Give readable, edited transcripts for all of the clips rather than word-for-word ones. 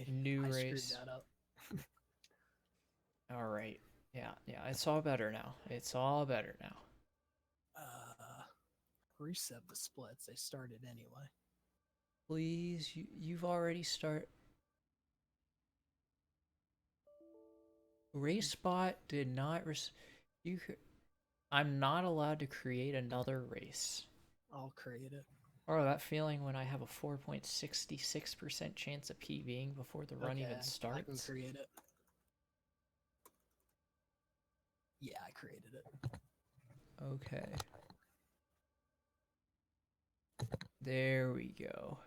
New I screwed race. that up. All right. Yeah, yeah. It's all better now. It's all better now. Reset the splits. They started anyway. Please, you've already start. RaceBot did not. You. I'm not allowed to create another race. I'll create it. Oh, that feeling when I have a 4.66% chance of PBing before the run even starts. I can create it. Yeah, I created it. Okay. There we go.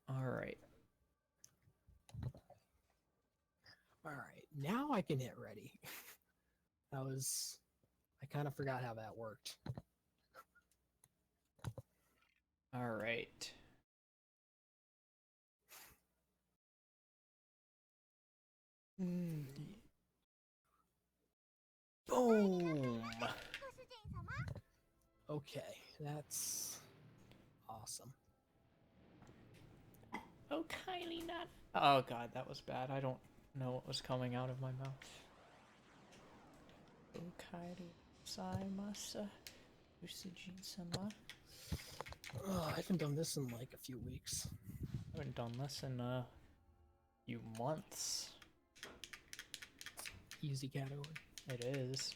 All right. All right, now I can hit ready. I kind of forgot how that worked. All right. Boom. Okay, that's awesome. Oh, Kylie, not. Oh god, that was bad. I don't know what was coming out of my mouth. Oh, Kylie, saimasa, usujin-sama. Oh, I haven't done this in like a few weeks. I haven't done this in a few months. Easy category. It is.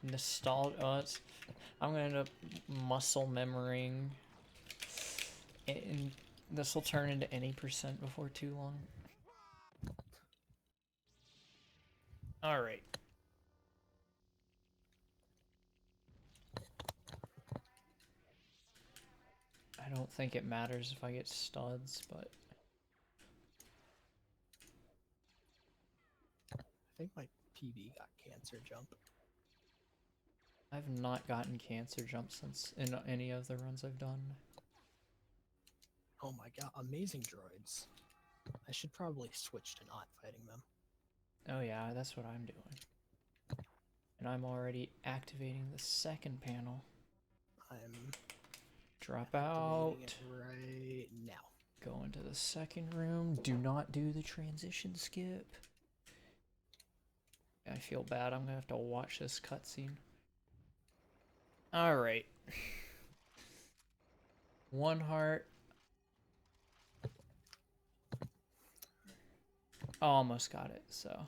Nostalgia. I'm gonna end up muscle memorying. And this will turn into any percent before too long. Alright. I don't think it matters if I get studs, but... I think my PB got cancer jump. I've not gotten cancer jump since in any of the runs I've done. Oh my god, amazing droids. I should probably switch to not fighting them. Oh yeah, that's what I'm doing. And I'm already activating the second panel. I'm Drop out. Right now. Go into the second room. Do not do the transition skip. I feel bad. I'm gonna have to watch this cutscene. Alright. One heart. Almost got it, so.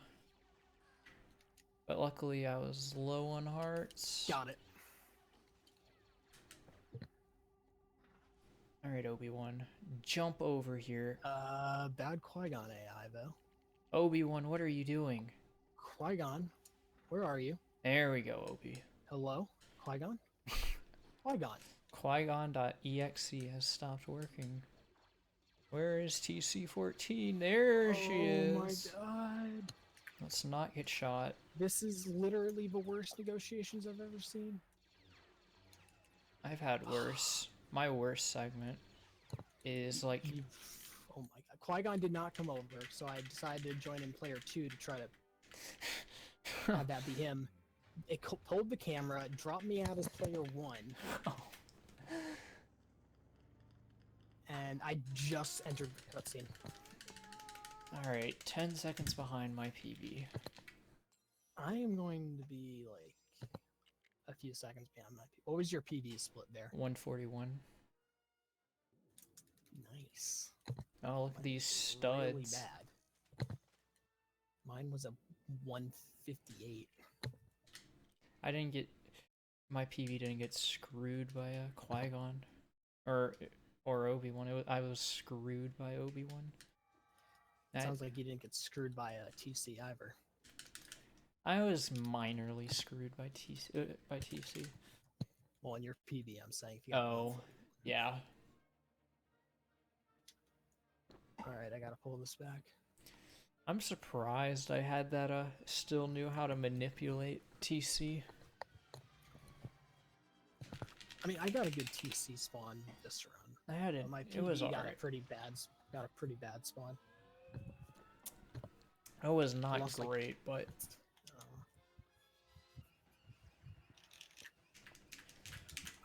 But luckily I was low on hearts. Got it. Alright, Obi-Wan. Jump over here. Bad Qui-Gon AI, though. Obi-Wan, what are you doing? Qui-Gon, where are you? There we go, Obi. Hello? Qui-Gon? Qui-Gon. Qui-Gon.exe has stopped working. Where is TC-14? There she is. Oh my god. Let's not get shot. This is literally the worst negotiations I've ever seen. I've had worse. My worst segment is like... Oh my god. Qui-Gon did not come over, so I decided to join in player 2 to try to have that be him. It pulled the camera, dropped me out as player 1. Oh. And I just entered the cutscene. Alright, 10 seconds behind my PB. I am going to be like a few seconds behind my PB. What was your PB split there? 141. Nice. Oh, look at these studs. Really bad. Mine was a 158. I didn't get... My PB didn't get screwed by a Qui-Gon. Or Obi-Wan. I was screwed by Obi-Wan. Sounds like you didn't get screwed by a TC either. I was minorly screwed by TC. Well, in your PB, I'm saying. If you yeah. Alright, I gotta pull this back. I'm surprised I had that, still knew how to manipulate TC. I mean, I got a good TC spawn this run. I had it. My PB it was got alright. a pretty bad spawn. It was not great, but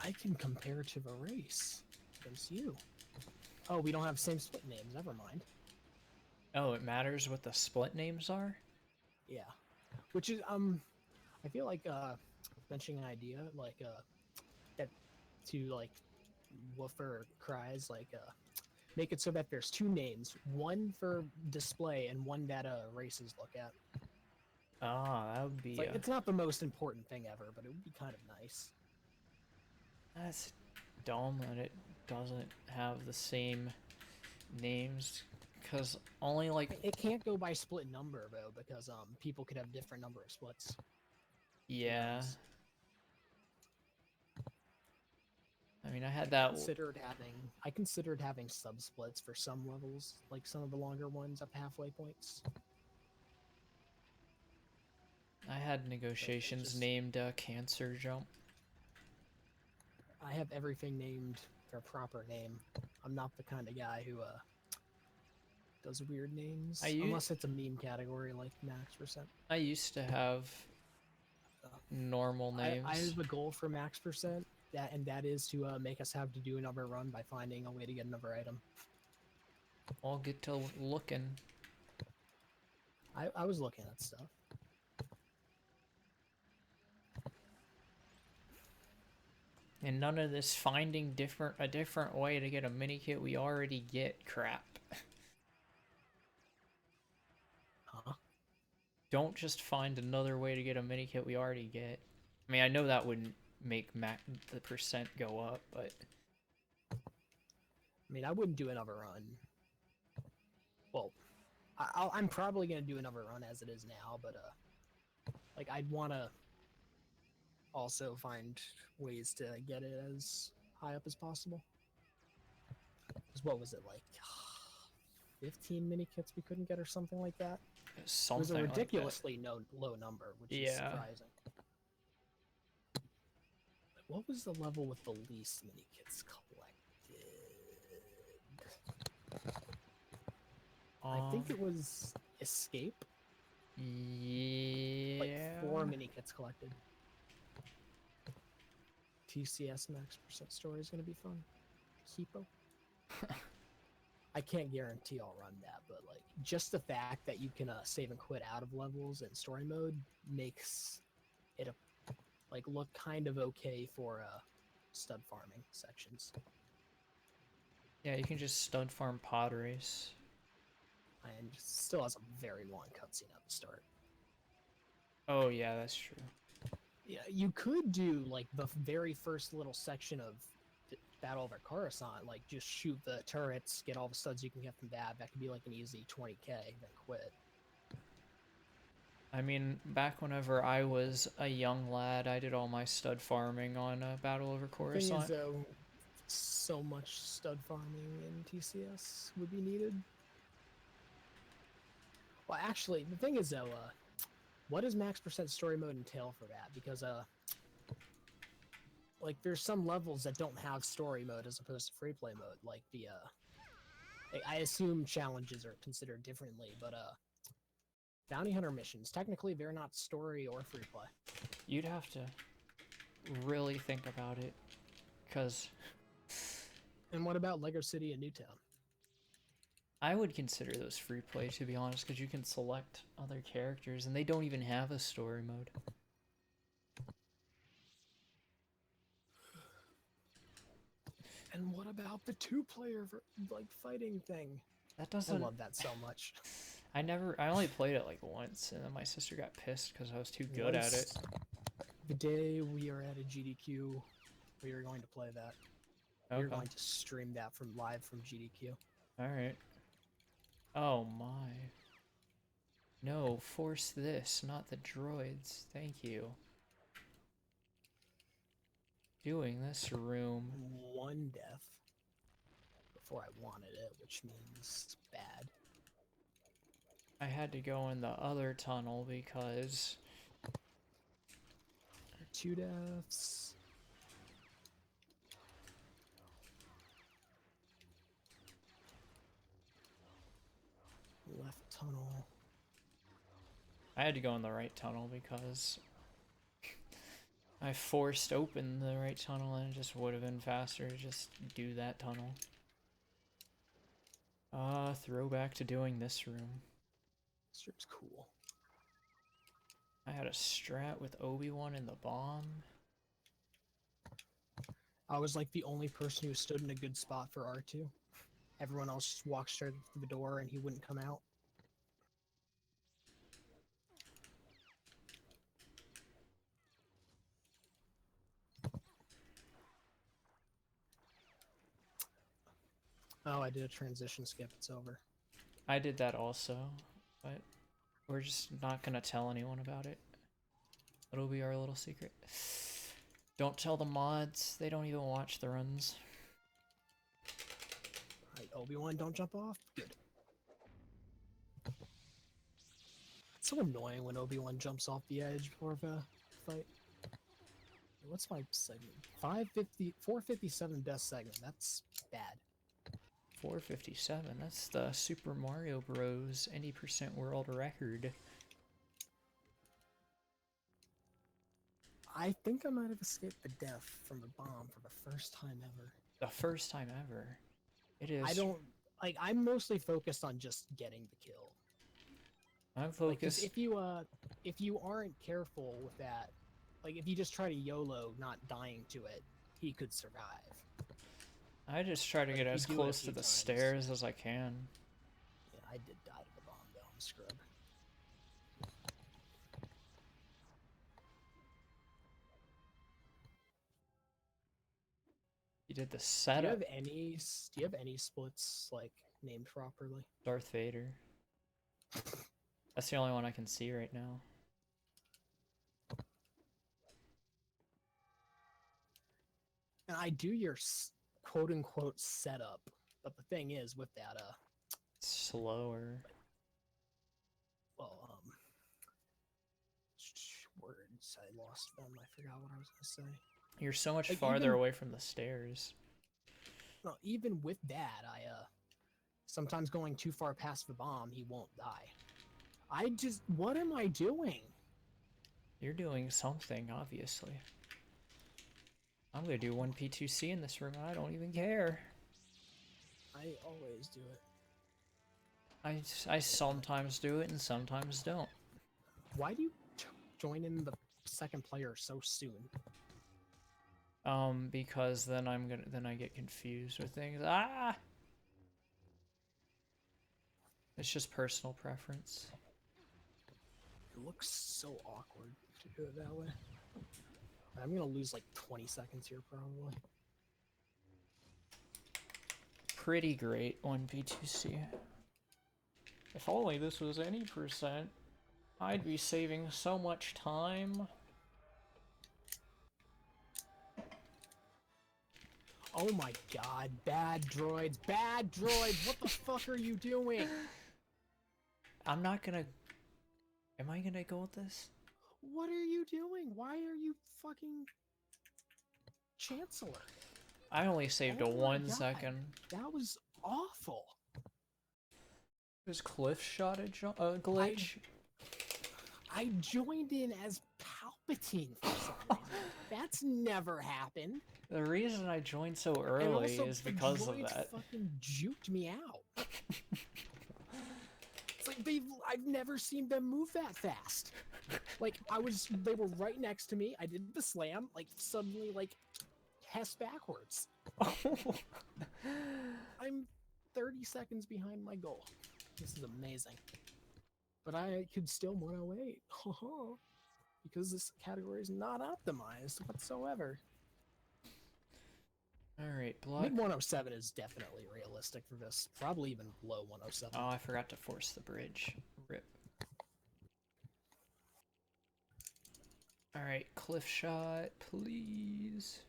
I can compare to the race against you. Oh, we don't have same split names. Never mind. Oh, it matters what the split names are? Yeah, which is I feel like mentioning an idea like that to like woofer cries like make it so that there's two names, one for display and one that races look at. Ah, that would It's be like it's not the most important thing ever, but it would be kind of nice. that's dumb that it doesn't have the same names, because only like, It can't go by split number though, because people could have different number of splits. yeah. Sometimes. I mean, I had Like that. I considered having sub splits for some levels, like some of the longer ones up halfway points. I had But it negotiations just named Cancer Jump. I have everything named their proper name. I'm not the kind of guy who does weird names, unless it's a meme category like Max%. I used to have normal I names. have a goal for Max%, that is to make us have to do another run by finding a way to get another item. I'll get to looking. I was looking at stuff. And none of this finding a different way to get a mini kit we already get crap. Huh? Don't just find another way to get a mini kit we already get. I mean, I know that wouldn't make the percent go up, but I mean, I wouldn't do another run. Well, I'm probably gonna do another run as it is now, but like I'd want to also find ways to get it as high up as possible. Because what was it like? 15 mini kits we couldn't get or something like that. something It was a like ridiculously low number, which is surprising. What was the level with the least mini kits collected? I think it was Escape. Yeah. Like 4 mini kits collected. TCS Max% story is going to be fun. Keepo. I can't guarantee I'll run that, but like just the fact that you can save and quit out of levels in story mode makes it like look kind of okay for stud farming sections. Yeah, you can just stud farm pod race. And still has a very long cutscene at the start. Oh yeah, that's true. Yeah, you could do like the very first little section of Battle over Coruscant, like just shoot the turrets, get all the studs you can get from that. That could be like an easy 20k, then quit. I mean, back whenever I was a young lad, I did all my stud farming on Battle over Coruscant. The thing is, though, so much stud farming in TCS would be needed. Well, actually, the thing is, though, what does Max% story mode entail for that? Because, like, there's some levels that don't have story mode as opposed to free play mode. Like the, I assume challenges are considered differently, but, bounty hunter missions, technically they're not story or free play. You'd have to really think about it, because... And what about Lego City and Newtown? I would consider those free play, to be honest, because you can select other characters, and they don't even have a story mode. And what about the two-player like fighting thing? That doesn't... I love that so much. I only played it like once, and then my sister got pissed because I was too good at it. The day we are at a GDQ, we are going to play that. Okay. We're going to stream that live from GDQ. Alright. Oh my. No, force this, not the droids. Thank you. Doing this room. 1 death before I wanted it, which means bad. I had to go in the other tunnel because... 2 deaths. Left tunnel. I had to go in the right tunnel because I forced open the right tunnel and it just would have been faster to just do that tunnel. throwback to doing this room. This room's cool. I had a strat with Obi-Wan and the bomb. I was like the only person who stood in a good spot for R2. Everyone else just walked straight through the door and he wouldn't come out. Oh, I did a transition skip. It's over. I did that also, but we're just not gonna tell anyone about it. It'll be our little secret. Don't tell the mods. They don't even watch the runs. Alright, Obi-Wan, don't jump off. Good. It's so annoying when Obi-Wan jumps off the edge before a fight. What's my segment? 457 best segment. That's bad. 457. That's the Super Mario Bros. 80% world record. I think I might have escaped the death from a bomb for the first time ever. The first time ever. It is. I don't like. I'm mostly focused on just getting the kill. I'm Like, 'cause focused. if you aren't careful with that, like if you just try to YOLO not dying to it, he could survive. I just try to But get if you as do it a close to few the times- stairs as I can. Yeah, I did die to the bomb though. I'm scrub. You did the Do you setup. have any? Do you have any splits like named properly? Darth Vader. That's the only one I can see right now. And I do your quote unquote setup, but the thing is with that, Slower. well, words, I lost them. I forgot what I was gonna say. You're so much Like, farther even- away from the stairs. No, even with that, I sometimes going too far past the bomb, he won't die. What am I doing? You're doing something, obviously. I'm gonna do 1P2C in this room, and I don't even care. I always do it. I sometimes do it and sometimes don't. Why do you join in the second player so soon? Because then I get confused with things. Ah! It's just personal preference. It looks so awkward to do it that way. I'm gonna lose like 20 seconds here probably. Pretty great 1P2C. If only this was any percent, I'd be saving so much time. Oh my god, bad droids, bad droids, what the fuck are you doing? I'm not gonna... Am I gonna go with this? What are you doing? Why are you fucking Chancellor? I only saved Oh a my 1 God. second. That was awful. Is Cliff shot a glitch? I joined in as Palpatine for some reason. That's never happened. The reason I joined so And early also, is the because of droids that. fucking juked me out. It's like I've never seen them move that fast. Like they were right next to me. I did the slam, like suddenly like Hess backwards. I'm 30 seconds behind my goal. This is amazing. But I could still 108. Because this category is not optimized whatsoever. Alright, I block. think 107 is definitely realistic for this. Probably even below 107. Oh, I forgot to force the bridge. Rip. Alright, cliff shot, please.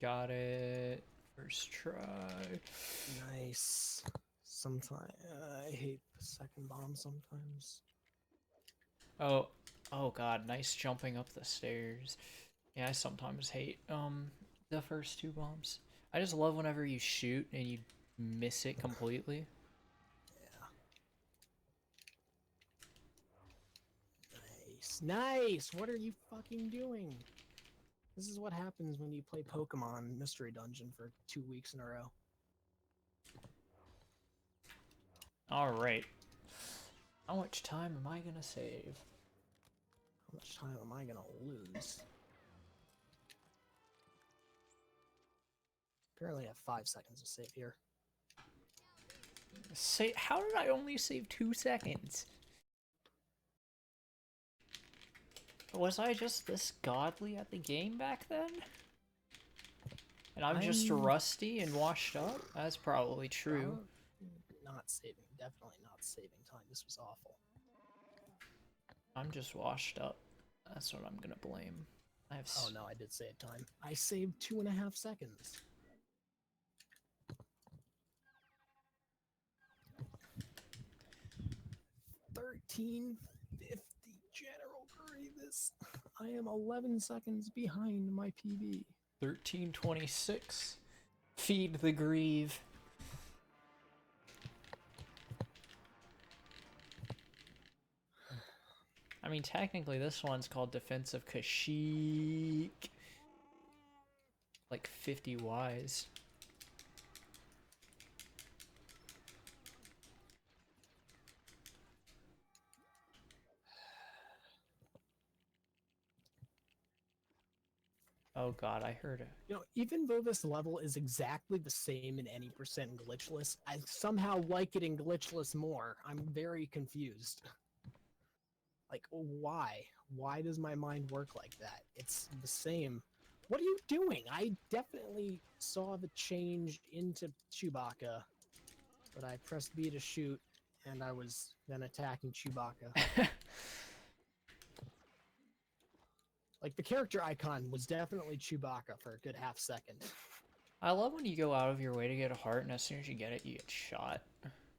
Got it. First try. Nice. Sometimes I hate the second bomb sometimes. Oh, oh god, nice jumping up the stairs. Yeah, I sometimes hate the first 2 bombs. I just love whenever you shoot and you miss it completely. Yeah. Nice. Nice. What are you fucking doing? This is what happens when you play Pokemon Mystery Dungeon for 2 weeks in a row. Alright. How much time am I gonna save? How much time am I gonna lose? Apparently I have 5 seconds to save here. How did I only save 2 seconds? Was I just this godly at the game back then? And I'm just rusty and washed up? That's probably true. Not saving. Definitely not saving time. This was awful. I'm just washed up. That's what I'm gonna blame. Oh no, I did save time. I saved 2.5 seconds. $13.50 General Grievous. I am 11 seconds behind my PB. 13:26. Feed the Grieve. I mean, technically, this one's called Defensive Kashyyyk. Like 50 Ys. Oh god, I heard it. You know, even though this level is exactly the same in any percent glitchless, I somehow like it in glitchless more. I'm very confused. Like, why? Why does my mind work like that? It's the same. What are you doing? I definitely saw the change into Chewbacca, but I pressed B to shoot, and I was then attacking Chewbacca. Like, the character icon was definitely Chewbacca for a good half second. I love when you go out of your way to get a heart, and as soon as you get it, you get shot.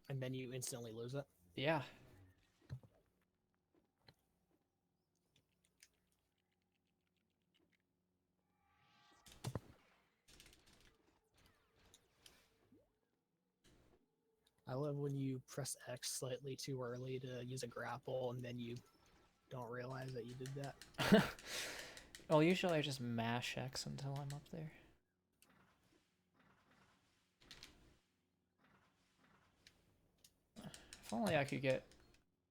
And then you instantly lose it. Yeah. I love when you press X slightly too early to use a grapple, and then you don't realize that you did that. Well, usually I just mash X until I'm up there. If only I could get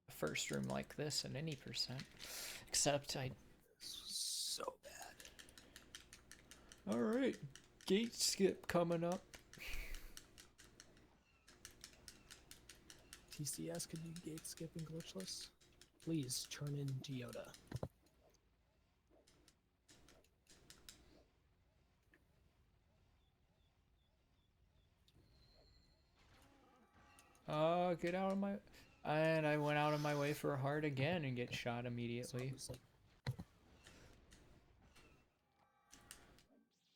a first room like this in any percent. Except I... So bad. Alright. Gate skip coming up. TCS, could you gate skip in glitchless? Please turn into Yoda. Get out of my... And I went out of my way for a heart again and get shot immediately. So like,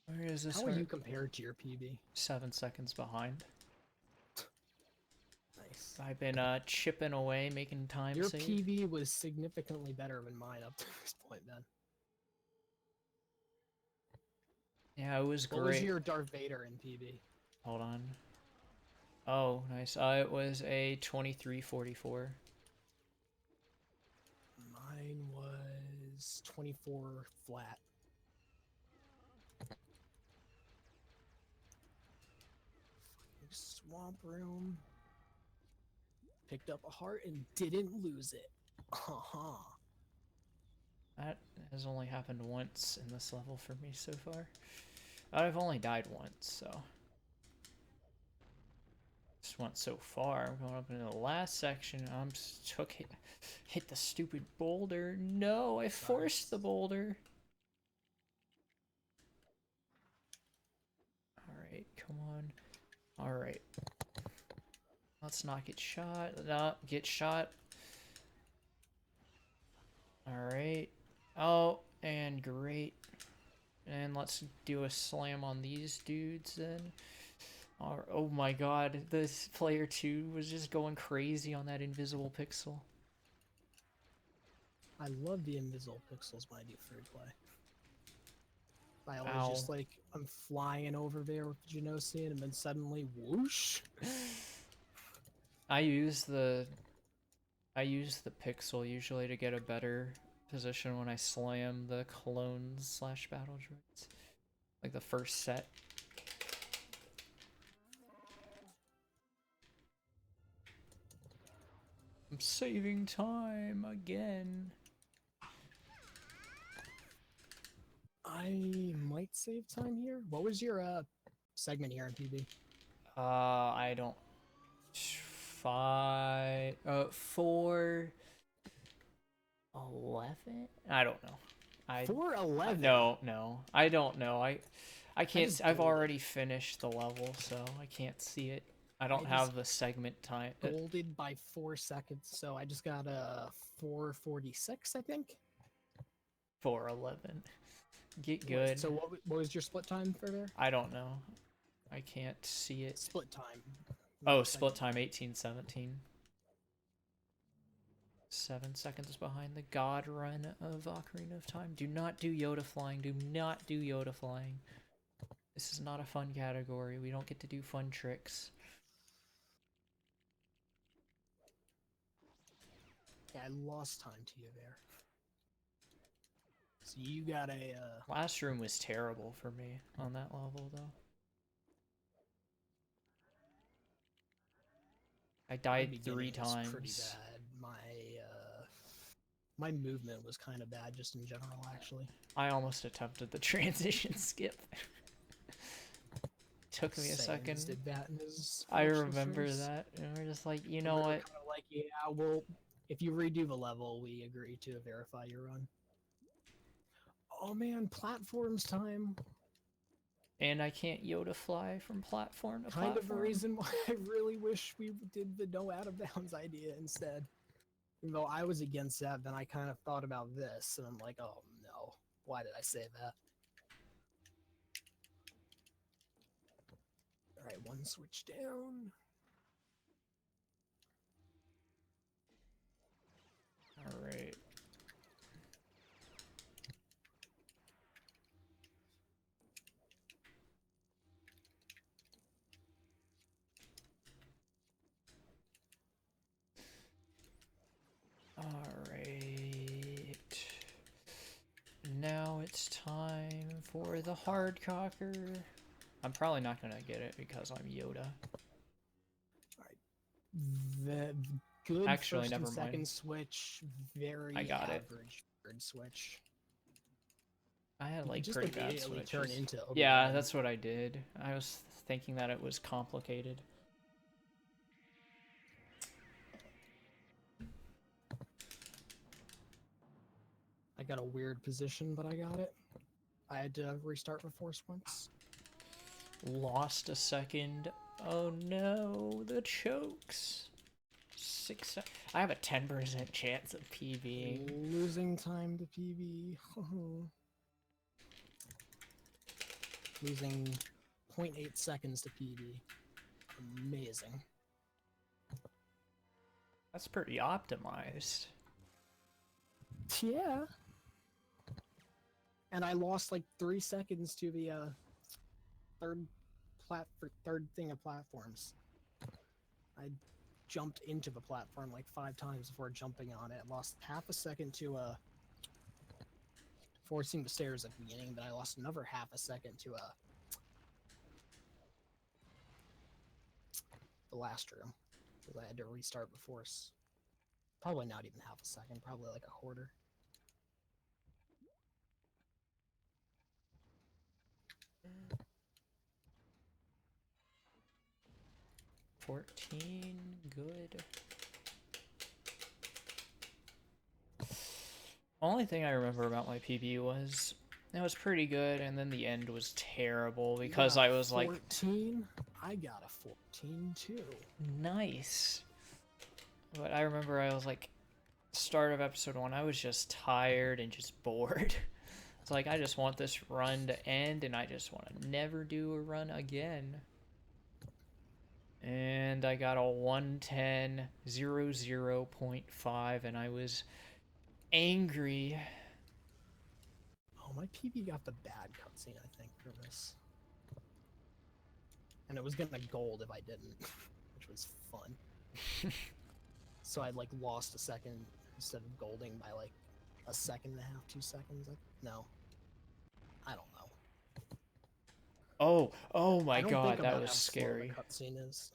where is this? How are you compared to your PB? 7 seconds behind. Nice. I've been chipping away, making time Your save. PB was significantly better than mine up to this point, then. Yeah, it was great. What was your Darth Vader in PB? Hold on. Oh, nice. It was a 2344. Mine was 24 flat. Swamp room. Picked up a heart and didn't lose it. That has only happened once in this level for me so far. I've only died once, so. Just went so far. I'm going up into the last section. I'm hit the stupid boulder. No, I forced the boulder. Alright, come on. Alright. Let's not get shot. Not get shot. Alright. Oh, and great. And let's do a slam on these dudes then. Oh my god, this player 2 was just going crazy on that invisible pixel. I love the invisible pixels when I do free play. I always just like, I'm flying over there with Genosian and then suddenly whoosh. I use the pixel usually to get a better position when I slam the clones slash battle droids. Like the first set. I'm saving time again. I might save time here. What was your segment here in PB? I don't. 4 11. I don't know. 4:11. No. I don't know. I can't. just I've golded. already finished the level, so I can't see it. I don't have the segment time. Golded by 4 seconds, so I just got a 4:46, I think. 4:11. Get good. So what was your split time for there? I don't know. I can't see it. Split time. Oh, split time 18:17. 7 seconds behind the god run of Ocarina of Time. Do not do Yoda flying. Do not do Yoda flying. This is not a fun category. We don't get to do fun tricks. Yeah, I lost time to you there. So you got a Last room was terrible for me on that level, though. I died 3 times. Pretty bad. My movement was kind of bad just in general, actually. I almost attempted the transition skip. Took me a second. Did that in his I remember that, and we're just like, you know what? Kind of like, yeah, well, if you redo the level, we agree to verify your run. Oh man, platforms time. And I can't Yoda fly from platform to platform. Kind of a reason why I really wish we did the no out of bounds idea instead. Even though I was against that, then I kind of thought about this, and I'm like, oh no, why did I say that? Alright, 1 switch down. Alright. Alright. Now it's time for the hardcocker. I'm probably not gonna get it because I'm Yoda. Alright. The good Actually, first never and mind. second switch, very I got average third switch. I had like pretty bad switches. Turn into yeah, that's what I did. I was thinking that it was complicated. I got a weird position, but I got it. I had to restart my force once. Lost a second. Oh no, the chokes. 6 I have a 10% chance of PBing. Losing time to PB. Losing 0.8 seconds to PB. Amazing. That's pretty optimized. Yeah. And I lost like 3 seconds to the third thing of platforms. I jumped into the platform like 5 times before jumping on it. Lost half a second to forcing the stairs at the beginning, then I lost another half a second to the last room because I had to restart the force. Probably not even half a second, probably like a quarter. $14, good. Only thing I remember about my PB was it was pretty good, and then the end was terrible because I was 14? like 14? I got a 14 too. Nice. But I remember I was like, start of episode 1, I was just tired and just bored. It's like, I just want this run to end, and I just want to never do a run again. And I got a 110 00.5, and I was angry. Oh, my PB got the bad cutscene, I think, for this. And it was gonna gold if I didn't, which was fun. So I like lost a second instead of golding by like a second and a half, 2 seconds. No, I don't know. Oh I my don't think god, that about was how slow the scary. cutscene is.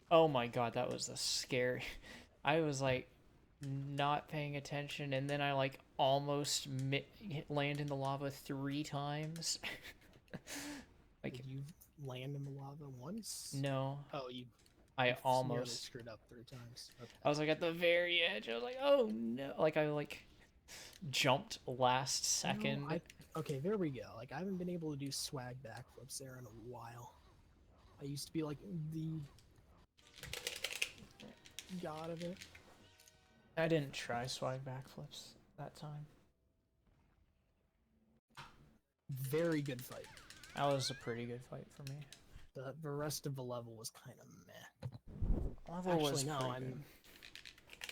Oh my god, that was a scary. I was like not paying attention, and then I like almost land in the lava 3 times. Like, Did you land in the lava once? no, Oh, you I nearly almost. screwed up 3 times. I Okay. was like at the very edge. I was like, oh no! Like I like jumped last No, second. I. Okay, there we go. Like I haven't been able to do swag backflips there in a while. I used to be like the god of it. I didn't try swag backflips that time. Very good fight. That was a pretty good fight for me. The rest of the level was kind of meh. Level was Actually, no, pretty I'm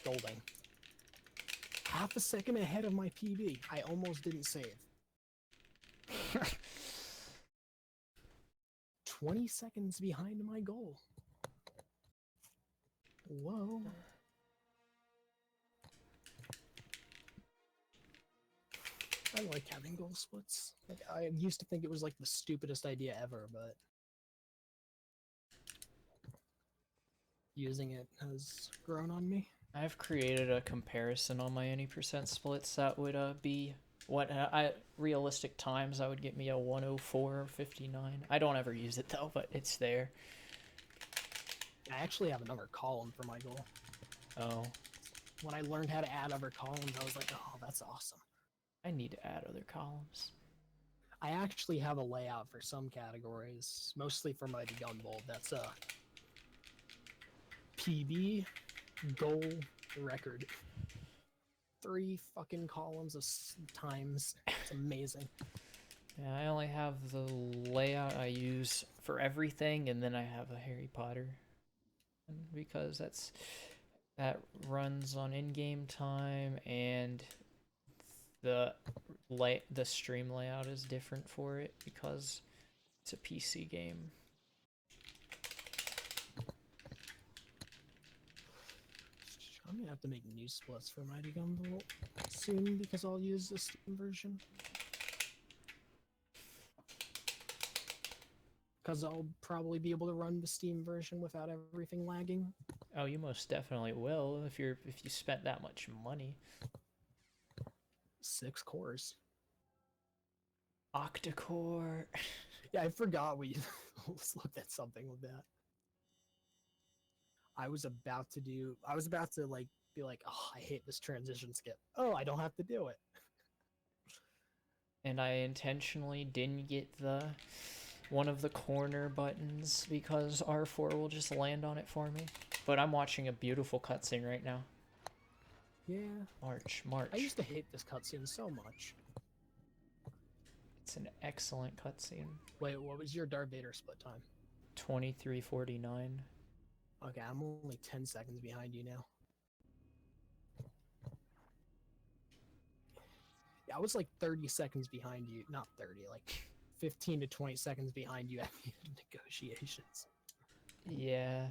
golding. Half a second ahead of my PB. I almost didn't save. good. 20 seconds behind my goal. Whoa. I like having goal splits. Like I used to think it was like the stupidest idea ever, but using it has grown on me. I've created a comparison on my any percent splits that would be what I realistic times that would get me a 104.59. I don't ever use it though, but it's there. I actually have another column for my goal. Oh, When I learned how to add other columns, I was like, oh, that's awesome. I need to add other columns. I actually have a layout for some categories, mostly for Mighty Gunvolt. That's a PB, goal, record. 3 fucking columns of times. It's amazing. Yeah, I only have the layout I use for everything, and then I have a Harry Potter, because that runs on in-game time, and the the stream layout is different for it because it's a PC game. I'm gonna have to make new splits for Mighty Gunvolt soon because I'll use the Steam version. Because I'll probably be able to run the Steam version without everything lagging. Oh, you most definitely will if you spent that much money. 6 cores. Octa-core. Yeah, I forgot we looked at something with that. I was about to like be like, oh, I hate this transition skip. Oh, I don't have to do it. And I intentionally didn't get the one of the corner buttons because R4 will just land on it for me. But I'm watching a beautiful cutscene right now. Yeah. March. I used to hate this cutscene so much. It's an excellent cutscene. Wait, what was your Darth Vader split time? 23:49. Okay, I'm only 10 seconds behind you now. Yeah, I was like 30 seconds behind you. Not 30, like 15 to 20 seconds behind you at the negotiations. Yeah.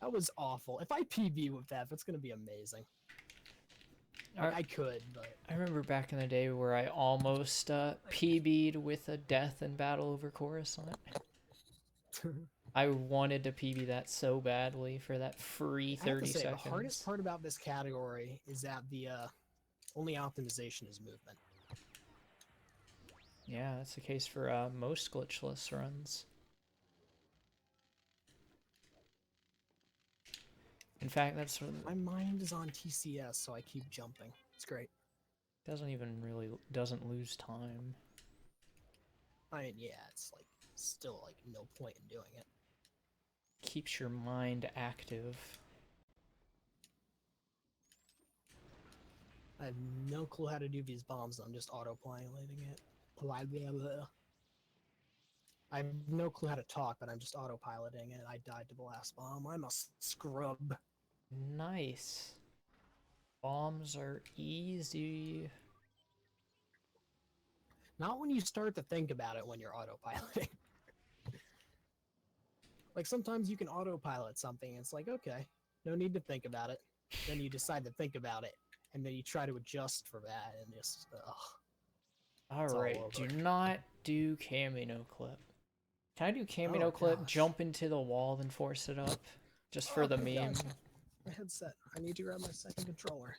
That was awful. If I PB with that, that's going to be amazing. Like, I could, but... I remember back in the day where I almost PB'd with a death in Battle over Coruscant. I wanted to PB that so badly for that free 30 I have to say, seconds. the hardest part about this category is that the only optimization is movement. Yeah, that's the case for most glitchless runs. In fact, that's what My mind is on TCS, so I keep jumping. It's great. doesn't lose time. I mean, yeah, it's like still like no point in doing it. Keeps your mind active. I have no clue how to do these bombs. I'm just autopiloting it. I have no clue how to talk, but I'm just autopiloting it. I died to the last bomb. I'm a scrub. Nice. Bombs are easy. Not when you start to think about it when you're autopiloting. Like sometimes you can autopilot something, and it's like, okay, no need to think about it. Then you decide to think about it, and then you try to adjust for that, and it's all Alright, do over. not do Camino clip. Can I do Oh Camino clip, gosh. jump into the wall, then force it up? Just for Oh the my meme. gosh. My headset. I need to grab my second controller.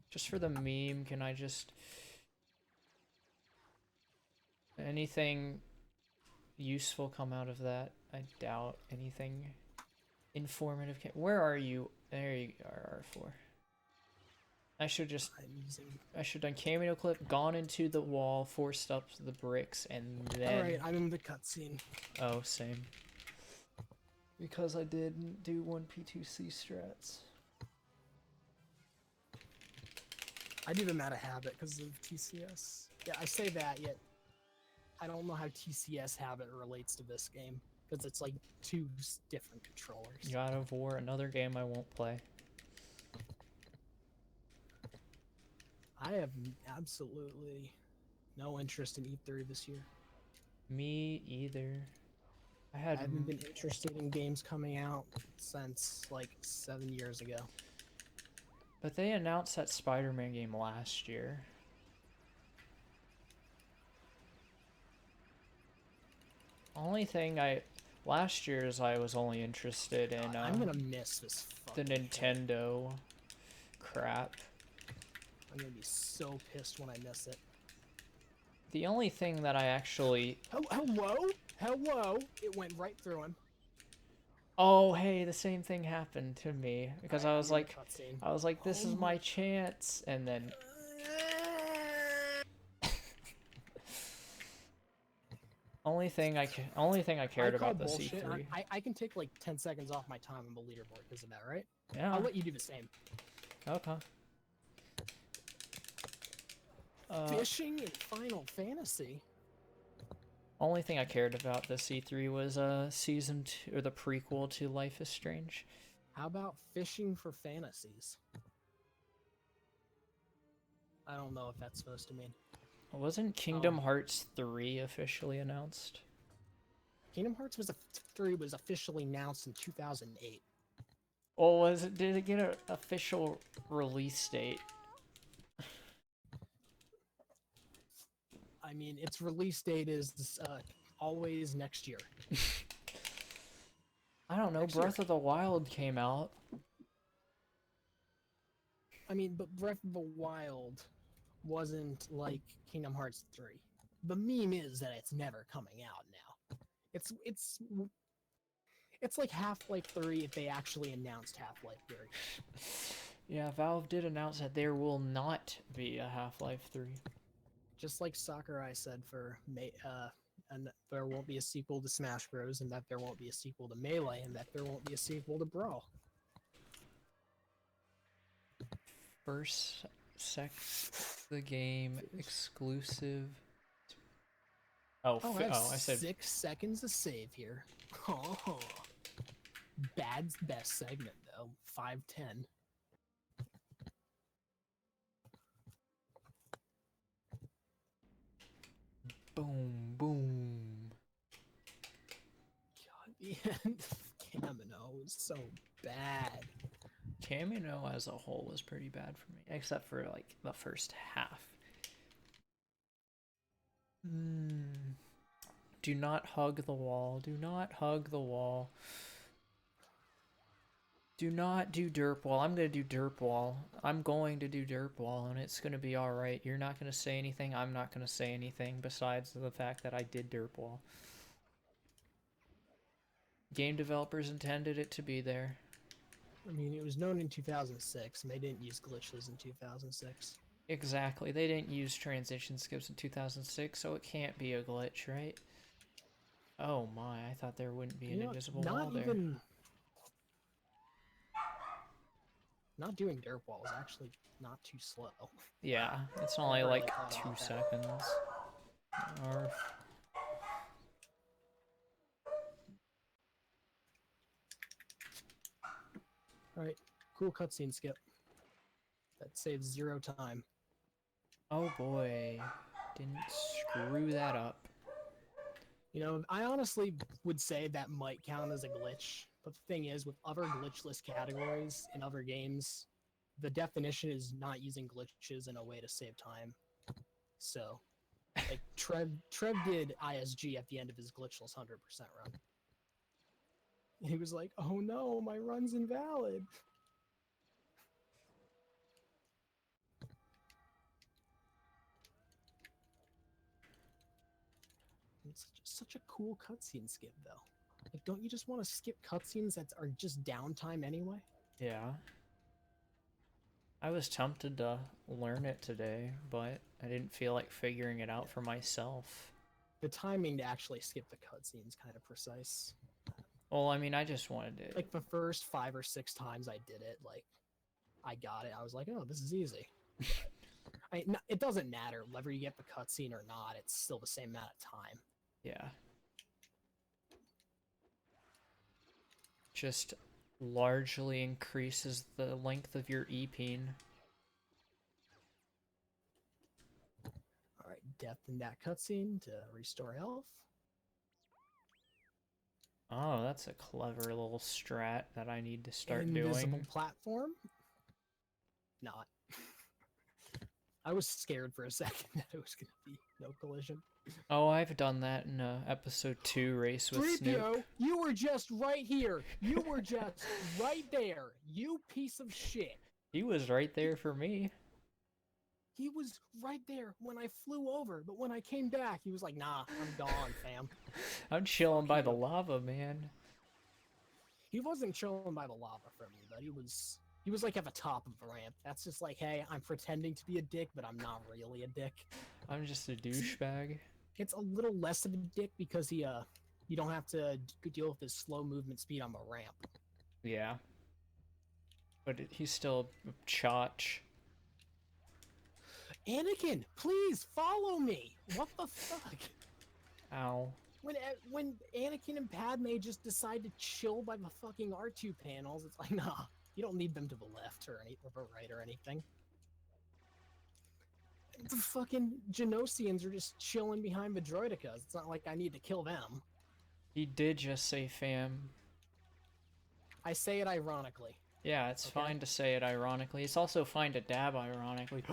Just for the meme, can I just... Anything useful come out of that? I doubt anything informative. Where are you? There you are, R4. I should just... I'm using. I should done Camino clip, gone into the wall, forced up the bricks, and then... Alright, I'm in the cutscene. Oh, same. Because I didn't do 1P2C strats. I do them out of habit because of TCS. Yeah, I say that, yet I don't know how TCS habit relates to this game. Because it's like two different controllers. God of War, another game I won't play. I have absolutely no interest in E3 this year. Me either. I I had... haven't been interested in games coming out since like 7 years ago. But they announced that Spider-Man game last year. Only thing last year's I was only interested in I'm gonna miss this the fucking Nintendo crap. I'm gonna be so pissed when I miss it. The only thing that I actually... Hello? Hello? It went right through him. Oh, hey, the same thing happened to me because Alright, I I'm was in the like, cutscene. this is my chance, and then only thing I cared call about the bullshit. C3. I can take like 10 seconds off my time on the leaderboard because of that, right? Yeah. I'll let you do the same. Okay. Fishing in Final Fantasy. Only thing I cared about the C3 was season 2 or the prequel to Life is Strange. How about fishing for fantasies? I don't know if that's supposed to mean. Wasn't Kingdom Hearts 3 officially announced? Kingdom Hearts 3 was officially announced in 2008. Or did it get an official release date? I mean, its release date is always next year. I don't know. Breath of the Wild came out. I mean, but Breath of the Wild wasn't like Kingdom Hearts 3. The meme is that it's never coming out now. It's like Half-Life 3 if they actually announced Half-Life 3. Yeah, Valve did announce that there will not be a Half-Life 3. Just like Sakurai said and there won't be a sequel to Smash Bros, and that there won't be a sequel to Melee, and that there won't be a sequel to Brawl. First the game exclusive. I said 6 seconds to save here. Oh, best segment though. 5:10. boom, boom. God, the end of Camino was so bad. Camino as a whole was pretty bad for me, except for like the first half. Do not hug the wall. Do not hug the wall. Do not do derp wall. I'm gonna do derp wall. I'm going to do derp wall, and it's gonna be alright. You're not gonna say anything. I'm not gonna say anything besides the fact that I did derp wall. Game developers intended it to be there. I mean, it was known in 2006, and they didn't use glitchless in 2006. Exactly. They didn't use transition skips in 2006, so it can't be a glitch, right? Oh my, I thought there wouldn't be an invisible wall there. Not doing derp wall is actually not too slow. Yeah, it's only like 2 seconds. Or... Alright, cool cutscene skip. That saves 0 time. Oh boy, didn't screw that up. You know, I honestly would say that might count as a glitch, but the thing is, with other glitchless categories in other games, the definition is not using glitches in a way to save time. So, like Trev did ISG at the end of his glitchless 100% run. He was like, "Oh no, my run's invalid." It's such a cool cutscene skip, though. Like, don't you just want to skip cutscenes that are just downtime anyway? Yeah. I was tempted to learn it today, but I didn't feel like figuring it out for myself. The timing to actually skip the cutscene is kind of precise. Well, I mean, I just wanted to... Like, the first 5 or 6 times I did it, like, I got it. I was like, oh, this is easy. It doesn't matter whether you get the cutscene or not. It's still the same amount of time. Yeah. Just largely increases the length of your E-peen. Alright, death in that cutscene to restore health. Oh, that's a clever little strat that I need to start Invisible doing. platform. Not. I was scared for a second that it was going to be no collision. Oh, I've done that in episode 2 race with Snoop. You were just right here. You were just right there. You piece of shit. He was right there for me. He was right there when I flew over, but when I came back, he was like, "Nah, I'm gone, fam." I'm chilling by the lava, man. He wasn't chilling by the lava for me, but he was like at the top of the ramp. That's just like, hey, I'm pretending to be a dick, but I'm not really a dick. I'm just a douchebag. It's a little less of a dick because you don't have to deal with his slow movement speed on the ramp. Yeah. But he's still a chotch. Anakin, please follow me. What the fuck? Ow. When Anakin and Padme just decide to chill by the fucking R2 panels, it's like, nah, you don't need them to the left or the right or anything. The fucking Genosians are just chilling behind the droidicas. It's not like I need to kill them. He did just say fam. I say it ironically. Yeah, it's fine to say it ironically. It's also fine to dab ironically.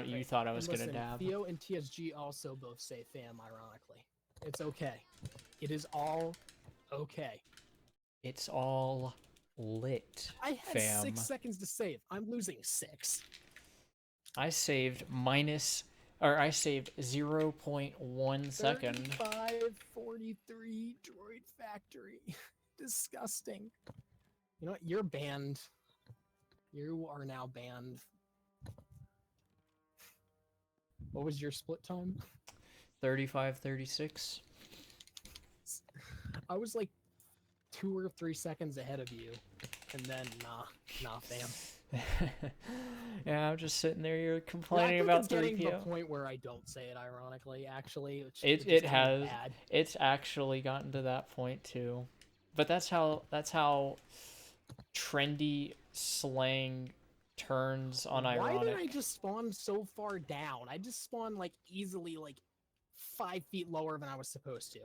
You thought I was gonna dab. Theo and TSG also both say fam ironically. It's okay. It is all okay. It's all lit, I had fam. 6 seconds to save. I'm losing 6. I saved 0.1 second. 3543 droid factory. Disgusting. You know what? You're banned. You are now banned. What was your split time? 35:36. I was like 2 or 3 seconds ahead of you, and then nah, fam. Yeah, I'm just sitting there. You're complaining about 3PO. Getting to the point where I don't say it ironically. Actually, it has. It's actually gotten to that point too, but that's how trendy slang turns on ironic. Why did I just spawn so far down? I just spawned like easily like 5 feet lower than I was supposed to.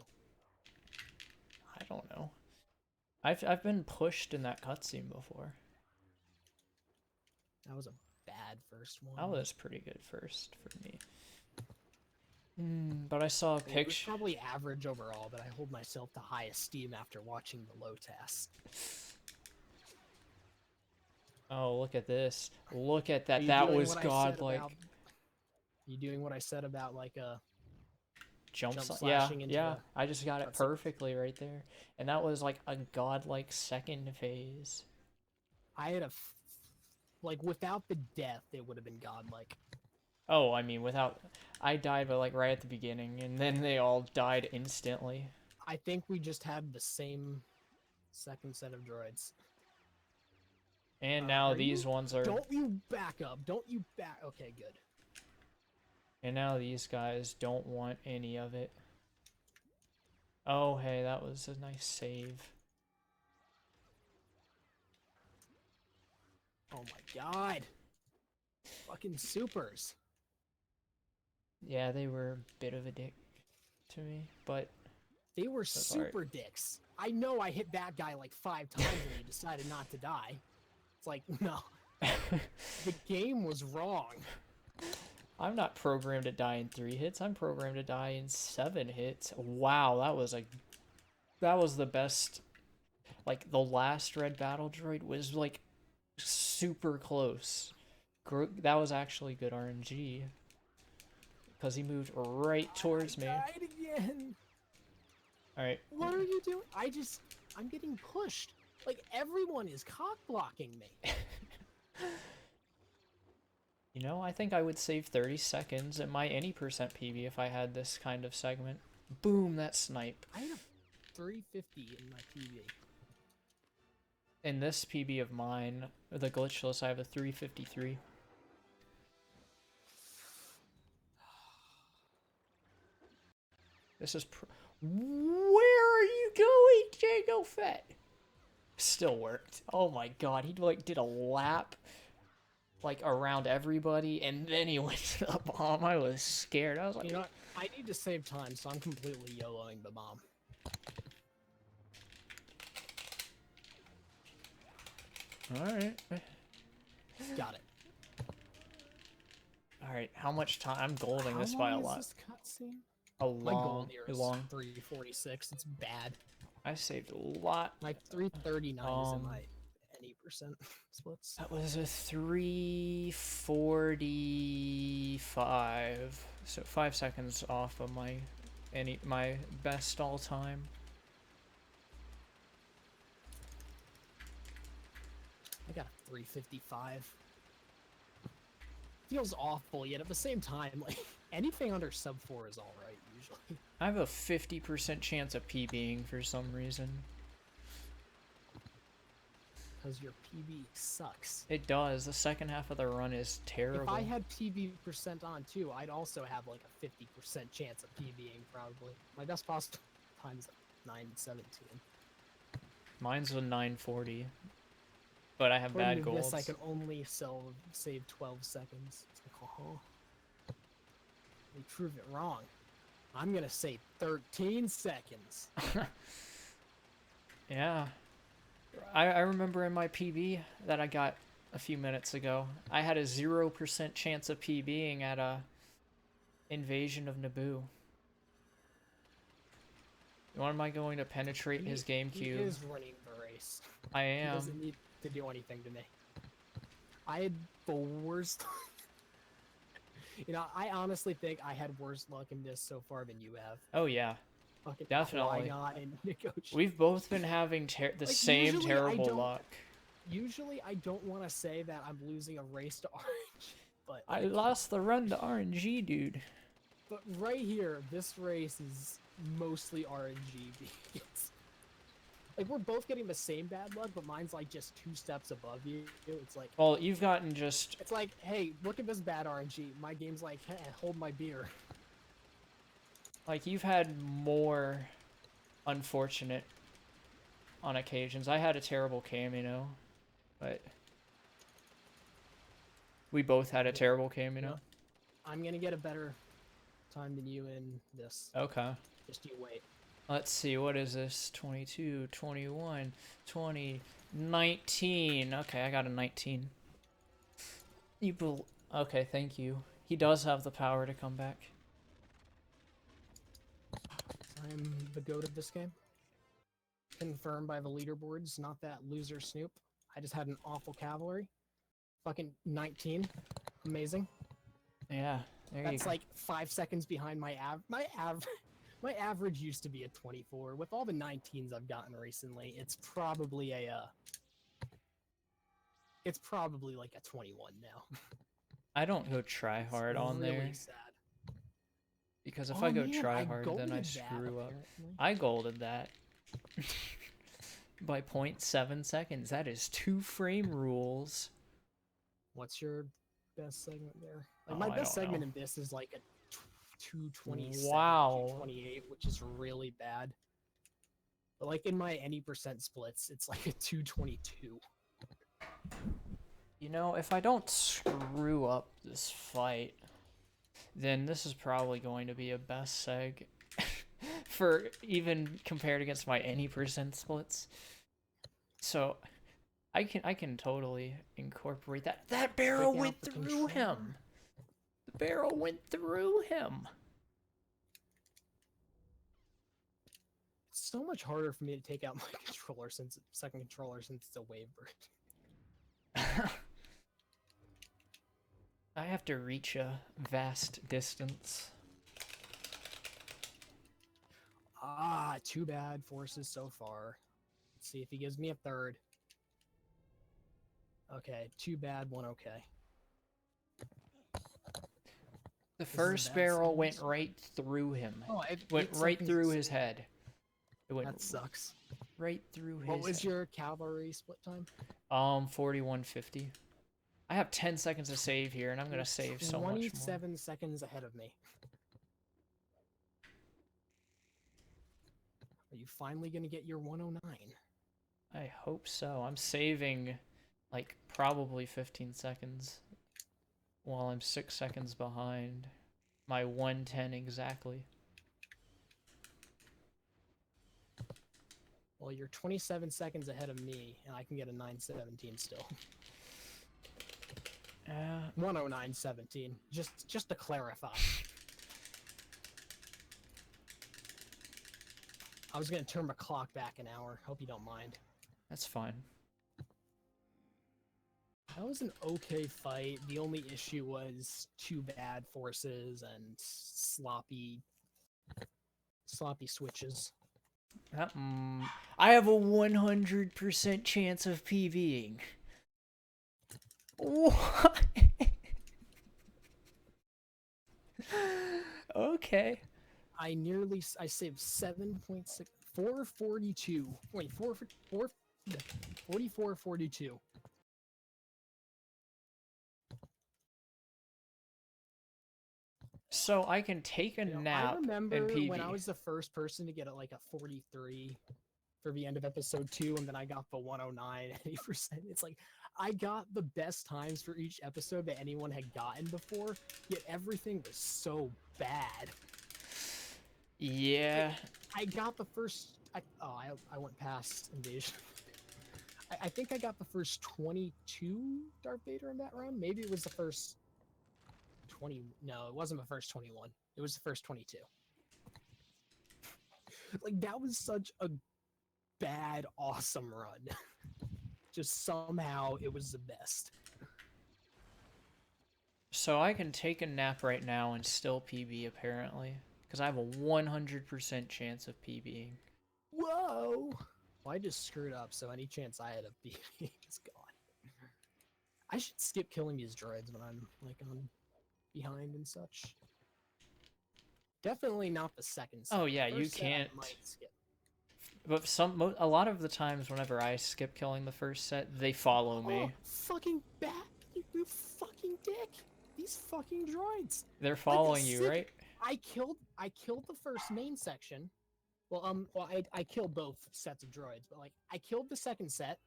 I don't know. I've been pushed in that cutscene before. That was a bad first one. That was pretty good first for me. But I saw a picture. It was probably average overall, but I hold myself to high esteem after watching the low test. Oh, look at this. Look at that. That was godlike. You doing what I said about like jump slashing into the I just got it perfectly right there. And that was like a godlike second phase. I had like without the death, it would have been godlike. Oh, I mean, I died, but like right at the beginning, and then they all died instantly. I think we just had the same second set of droids. And now these ones are... Don't you back up. Don't you back... Okay, good. And now these guys don't want any of it. Oh, hey, that was a nice save. Oh my god. Fucking supers. Yeah, they were a bit of a dick to me, but... They were super dicks. I know I hit that guy like 5 times and he decided not to die. It's like, no. The game was wrong. I'm not programmed to die in 3 hits. I'm programmed to die in 7 hits. Wow, that was the best. Like the last red battle droid was like super close. That was actually good RNG because he moved right towards I me. died again. All right. What are you doing? I'm getting pushed. Like everyone is cock blocking me. You know, I think I would save 30 seconds at my any percent PB if I had this kind of segment. Boom, that snipe. I had a 350 in my PB. In this PB of mine, the glitchless, I have a 353. This is where are you going, Django Fett? Still worked. Oh my god, he like did a lap like around everybody and then he went to the bomb. I was scared. I was like, You know what? I need to save time, so I'm completely YOLOing the bomb. alright. Got it. Alright, how much time? I'm golding this How by a long lot. is this cutscene? A My goal long, here is long. 346. It's bad. I saved a lot. My 339 is in my any percent splits. That was a 345. So 5 seconds off of my best all time. I got a 355. Feels awful, yet at the same time, like anything under sub 4 is alright usually. I have a 50% chance of PBing for some reason. Because your PB sucks. It does. The second half of the run is terrible. If I had PB percent on too, I'd also have like a 50% chance of PBing probably. My best possible time is like 9:17. Mine's a 940. But I have According bad to golds. this, I can only save 12 seconds. It's like, they prove it wrong. I'm gonna say 13 seconds. Yeah. I remember in my PB that I got a few minutes ago, I had a 0% chance of PBing at a Invasion of Naboo. When am I going to penetrate his GameCube? He is running the race. I He am. doesn't need to do anything to me. I had the worst. I honestly think I had worse luck in this so far than you have. Oh yeah, Fucking definitely. and negotiation. We've both been having the same terrible luck. Usually, I don't want to say that I'm losing a race to Orange, but I lost the run to RNG, dude. But right here, this race is mostly RNG. Like we're both getting the same bad luck, but mine's like just 2 steps above you. It's like, well, you've gotten just. It's like, hey, look at this bad RNG. My game's like, hey, hold my beer. Like you've had more unfortunate on occasions. I had a terrible cameo, but we both had a terrible cameo. I'm gonna get a better time than you in this. Okay. Just you wait. Let's see, what is this? 22, 21, 20, 19. Okay, I got a 19. Okay, thank you. He does have the power to come back. I'm the goat of this game. Confirmed by the leaderboards, not that loser Snoop. I just had an awful cavalry. Fucking 19. Amazing. Yeah, That's like 5 seconds behind my my average used to be a 24. With all the 19s I've gotten recently, it's probably like a 21 now. I don't go try hard on really there. Sad. Because if I go man, try hard, then I screw up. I golded that. By 0.7 seconds. That is 2 frame rules. What's your best segment there? Like my best segment in this is like a 227, wow. 228, which is really bad. But like in my any percent splits, it's like a 222. You know, if I don't screw up this fight, then this is probably going to be a best seg for even compared against my any percent splits. So I can totally incorporate that. That barrel Stick out went the through controller. him. The barrel went through him. It's so much harder for me to take out my controller since second controller since it's a wave bird. I have to reach a vast distance. Ah, too bad forces so far. Let's see if he gives me a third. Okay, too bad, one okay. The This is a first bad barrel went sentence. right through him. Oh, I have Went 8 right seconds to through save. his head. It went That sucks. right through What his was head. your cavalry split time? 4150. I have 10 seconds to save here, and I'm You're gonna save so much more. 27 seconds ahead of me. Are you finally gonna get your 109? I hope so. I'm saving, like, probably 15 seconds while I'm 6 seconds behind my 110 exactly. Well, you're 27 seconds ahead of me, and I can get a 917 still. 109.17. Just to clarify. I was gonna turn my clock back an hour. Hope you don't mind. That's fine. That was an okay fight. The only issue was too bad forces and sloppy switches. I have a 100% chance of PVing. What? Okay. I saved 7.6 442. Wait, 4442. So I can take a You know, I nap and remember PV. when I was the first person to get like a 43 for the end of episode 2, and then I got the 109 at 80%. It's like I got the best times for each episode that anyone had gotten before, yet everything was so bad. Yeah. I got the first. I went past Invasion. I think I got the first 22 Darth Vader in that run. Maybe it was the first 20. No, it wasn't the first 21. It was the first 22. Like, that was such a bad, awesome run. Just somehow it was the best. So I can take a nap right now and still PB apparently. Because I have a 100% chance of PBing. Whoa! Well, I just screwed up, so any chance I had of beating is gone. I should skip killing these droids when I'm like on behind and such. Definitely not the second set. Oh yeah, the you first set I can't. might skip. But a lot of the times whenever I skip killing the first set, they follow Oh, me. fucking bat! You fucking dick! These fucking droids. They're Like, following you, right? I killed the first main section. Well, I killed both sets of droids, but like I killed the second set,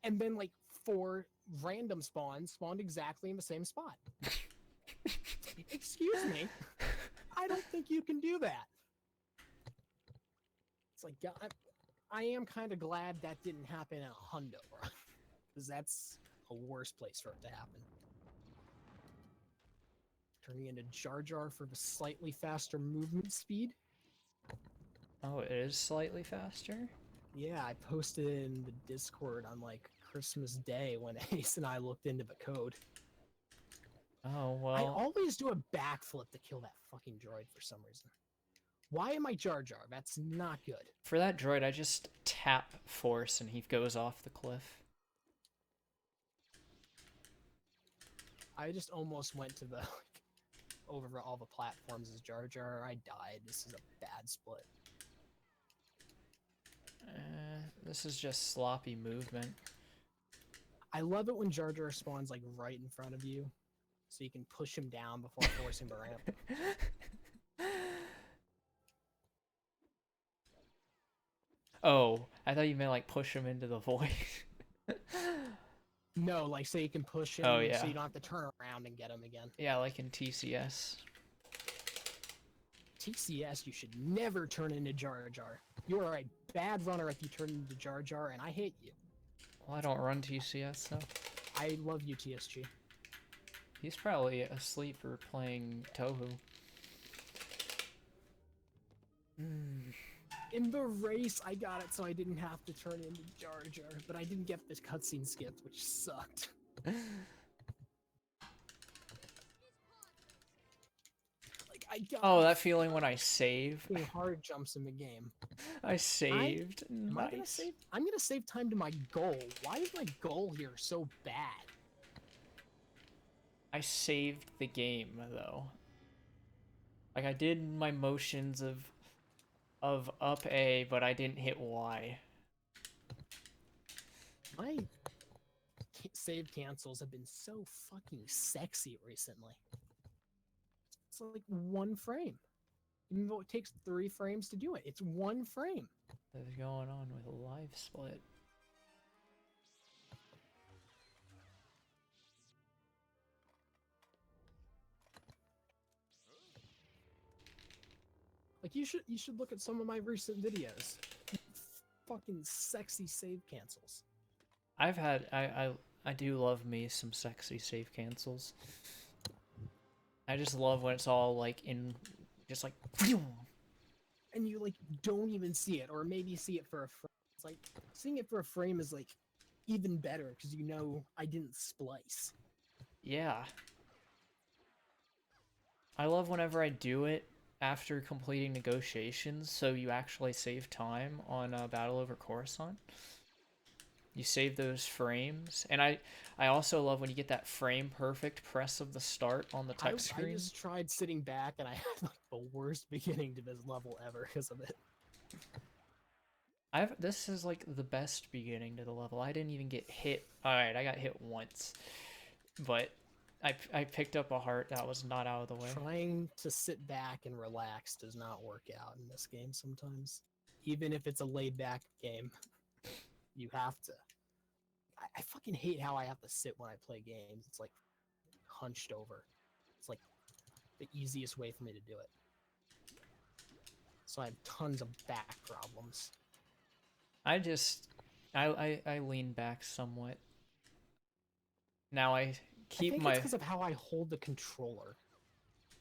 and then like 4 random spawns spawned exactly in the same spot. Excuse me, I don't think you can do that. It's like, God, I am kind of glad that didn't happen in a hundo run, because that's a worse place for it to happen. Turning into Jar Jar for the slightly faster movement speed. Oh, it is slightly faster? Yeah, I posted it in the Discord on like Christmas Day when Ace and I looked into the code. Oh, I well. always do a backflip to kill that fucking droid for some reason. Why am I Jar Jar? That's not good. For that droid, I just tap force and he goes off the cliff. I just almost went to the like over all the platforms as Jar Jar. I died. This is a bad split. This is just sloppy movement. I love it when Jar Jar spawns like right in front of you, so you can push him down before forcing the ramp. Oh, I thought you meant like push him into the void. No, like so you can push him, Oh, yeah. so you don't have to turn around and get him again. Yeah, like in TCS. TCS, you should never turn into Jar Jar. You are a bad runner if you turn into Jar Jar, and I hate you. Well, I don't run TCS, so I love UTSG. he's probably asleep or playing Tohu. Mm. In the race, I got it so I didn't have to turn into Jar Jar, but I didn't get this cutscene skipped, which sucked. Like, I got Oh, that feeling when I save. hard jumps in the game. I saved. Am I gonna Nice. save? I'm gonna save time to my goal. Why is my goal here so bad? I saved the game though. Like I did my motions of up A, but I didn't hit Y. My save cancels have been so fucking sexy recently. It's like 1 frame. Even though it takes 3 frames to do it, it's 1 frame. What's going on with a live split? Like you should look at some of my recent videos. Fucking sexy save cancels. I've had I do love me some sexy save cancels. I just love when it's all like in just like and you like don't even see it, or maybe see it for a frame. It's like seeing it for a frame is like even better because you know I didn't splice. yeah. I love whenever I do it after completing negotiations, so you actually save time on Battle over Coruscant. You save those frames, and I also love when you get that frame perfect press of the start on the text screen. I just tried sitting back, and I had like the worst beginning to this level ever because of it. This is like the best beginning to the level. I didn't even get hit. All right, I got hit once, but I picked up a heart that was not out of the way. Trying to sit back and relax does not work out in this game sometimes. Even if it's a laid back game, you have to. I fucking hate how I have to sit when I play games. It's like hunched over. It's like the easiest way for me to do it. So I have tons of back problems. I lean back somewhat. Now I keep I think my it's because of how I hold the controller.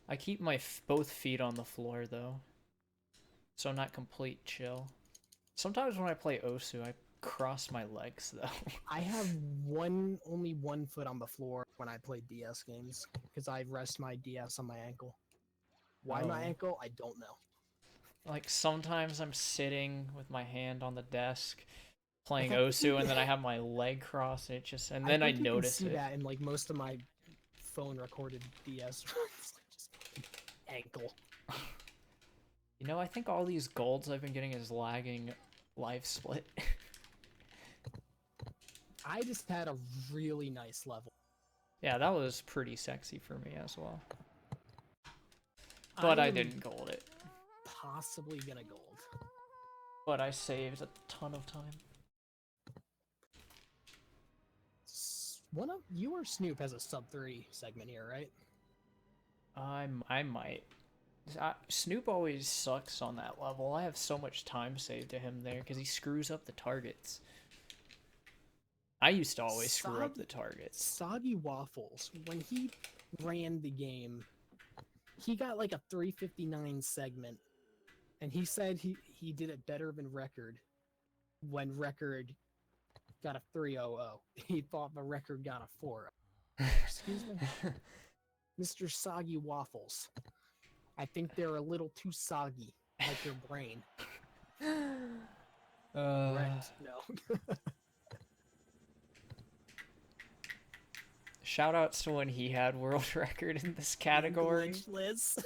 I keep my both feet on the floor though, so not complete chill. Sometimes when I play Osu, I cross my legs though. I have only one foot on the floor when I play DS games because I rest my DS on my ankle. Why my ankle? I don't know. Like sometimes I'm sitting with my hand on the desk playing Osu, and then I have my leg crossed, and it just then I notice you can see it. that in like most of my phone recorded DS runs. Just ankle. You know, I think all these golds I've been getting is lagging live split. I just had a really nice level. Yeah, that was pretty sexy for me as well. But I didn't gold it. Possibly gonna gold. But I saved a ton of time. One of you or Snoop has a sub 3 segment here, right? I might. Snoop always sucks on that level. I have so much time saved to him there because he screws up the targets. I used to always screw up the targets. Soggy Waffles, when he ran the game, he got like a 359 segment, and he said he did it better than Record when Record got a 300. He thought the Record got a 40. Excuse me? Mr. Soggy Waffles. I think they're a little too soggy, like your brain. Correct. No. Shoutouts to when he had world record in this category. Glitchless.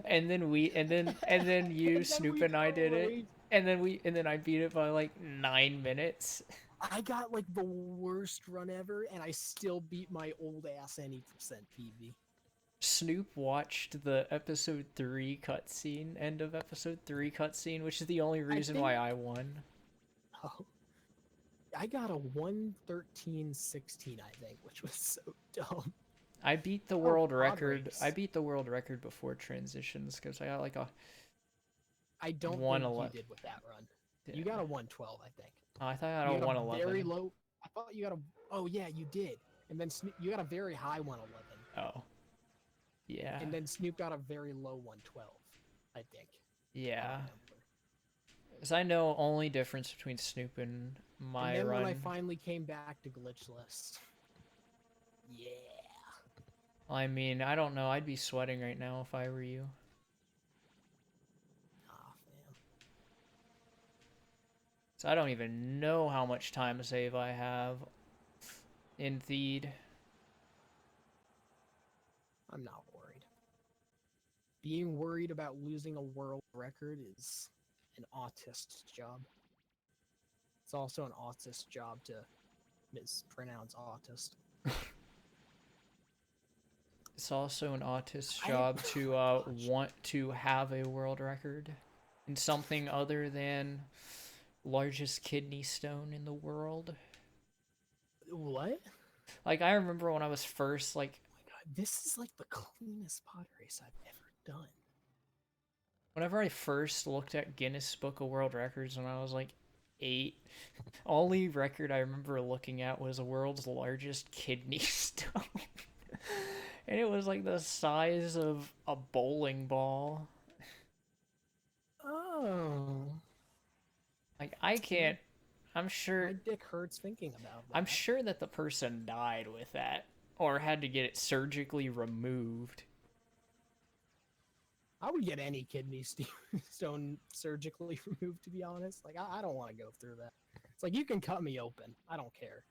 and then you, Snoop, and I did it. And then I beat it by like 9 minutes. I got like the worst run ever, and I still beat my old ass any percent PB. Snoop watched the episode 3 cutscene, end of episode 3 cutscene, which is the only reason why I won. Oh, I got a 1:13:16, I think, which was so dumb. I beat the world record. I beat the world record before transitions because I got like a. I don't think you did with that run. Yeah. You got a 112, I think. Oh, I thought I You had a got a very 111. low. I thought you got a. Oh yeah, you did. And then you got a very high 111. Oh, yeah. And then Snoop got a very low 112, I think. I Yeah. remember. Because I know only difference between Snoop and And my then when I run. finally came back to Glitchless, yeah. I mean, I don't know. I'd be sweating right now if I were you. Ah, man. So I don't even know how much time save I have in Theed. I'm not worried. Being worried about losing a world record is an autist's job. It's also an autist's job to mispronounce autist. It's also an autist's I job to oh want to have a world record in something other than largest kidney stone in the world. what? Like I remember when I was first like Oh my god, this is like the cleanest pod race I've ever done. whenever I first looked at Guinness Book of World Records when I was like 8, only record I remember looking at was the world's largest kidney stone. And it was like the size of a bowling ball. Oh. Like I My, can't I'm sure my dick hurts thinking about I'm that. sure that the person died with that or had to get it surgically removed. I would get any kidney stone surgically removed, to be honest. Like, I don't want to go through that. It's like, you can cut me open. I don't care.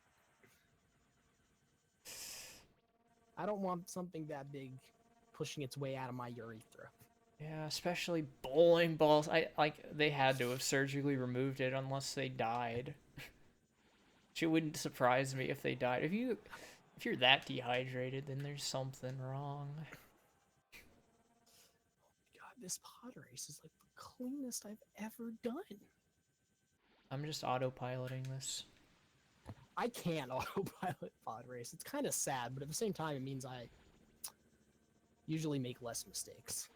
I don't want something that big pushing its way out of my urethra. Yeah, especially bowling balls. I like they had to have surgically removed it unless they died. It wouldn't surprise me if they died. If you're that dehydrated, then there's something wrong. God, this pod race is like the cleanest I've ever done. I'm just autopiloting this. I can't autopilot pod race. It's kind of sad, but at the same time, it means I usually make less mistakes.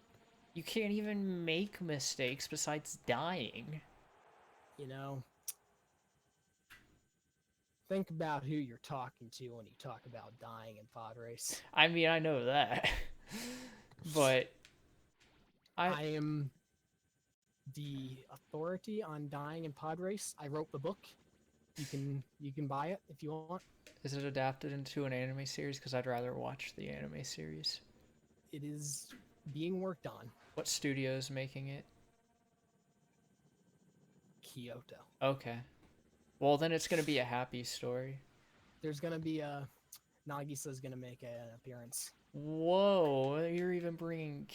You can't even make mistakes besides dying. You know? Think about who you're talking to when you talk about dying in pod race. I mean, I know that. But I am the authority on dying in pod race. I wrote the book. You can buy it if you want. is it adapted into an anime series? Because I'd rather watch the anime series. It is being worked on. What studio is making it? Kyoto. Okay. Well, then it's going to be a happy story. There's gonna be a Nagisa's gonna make an appearance. Whoa, you're even bringing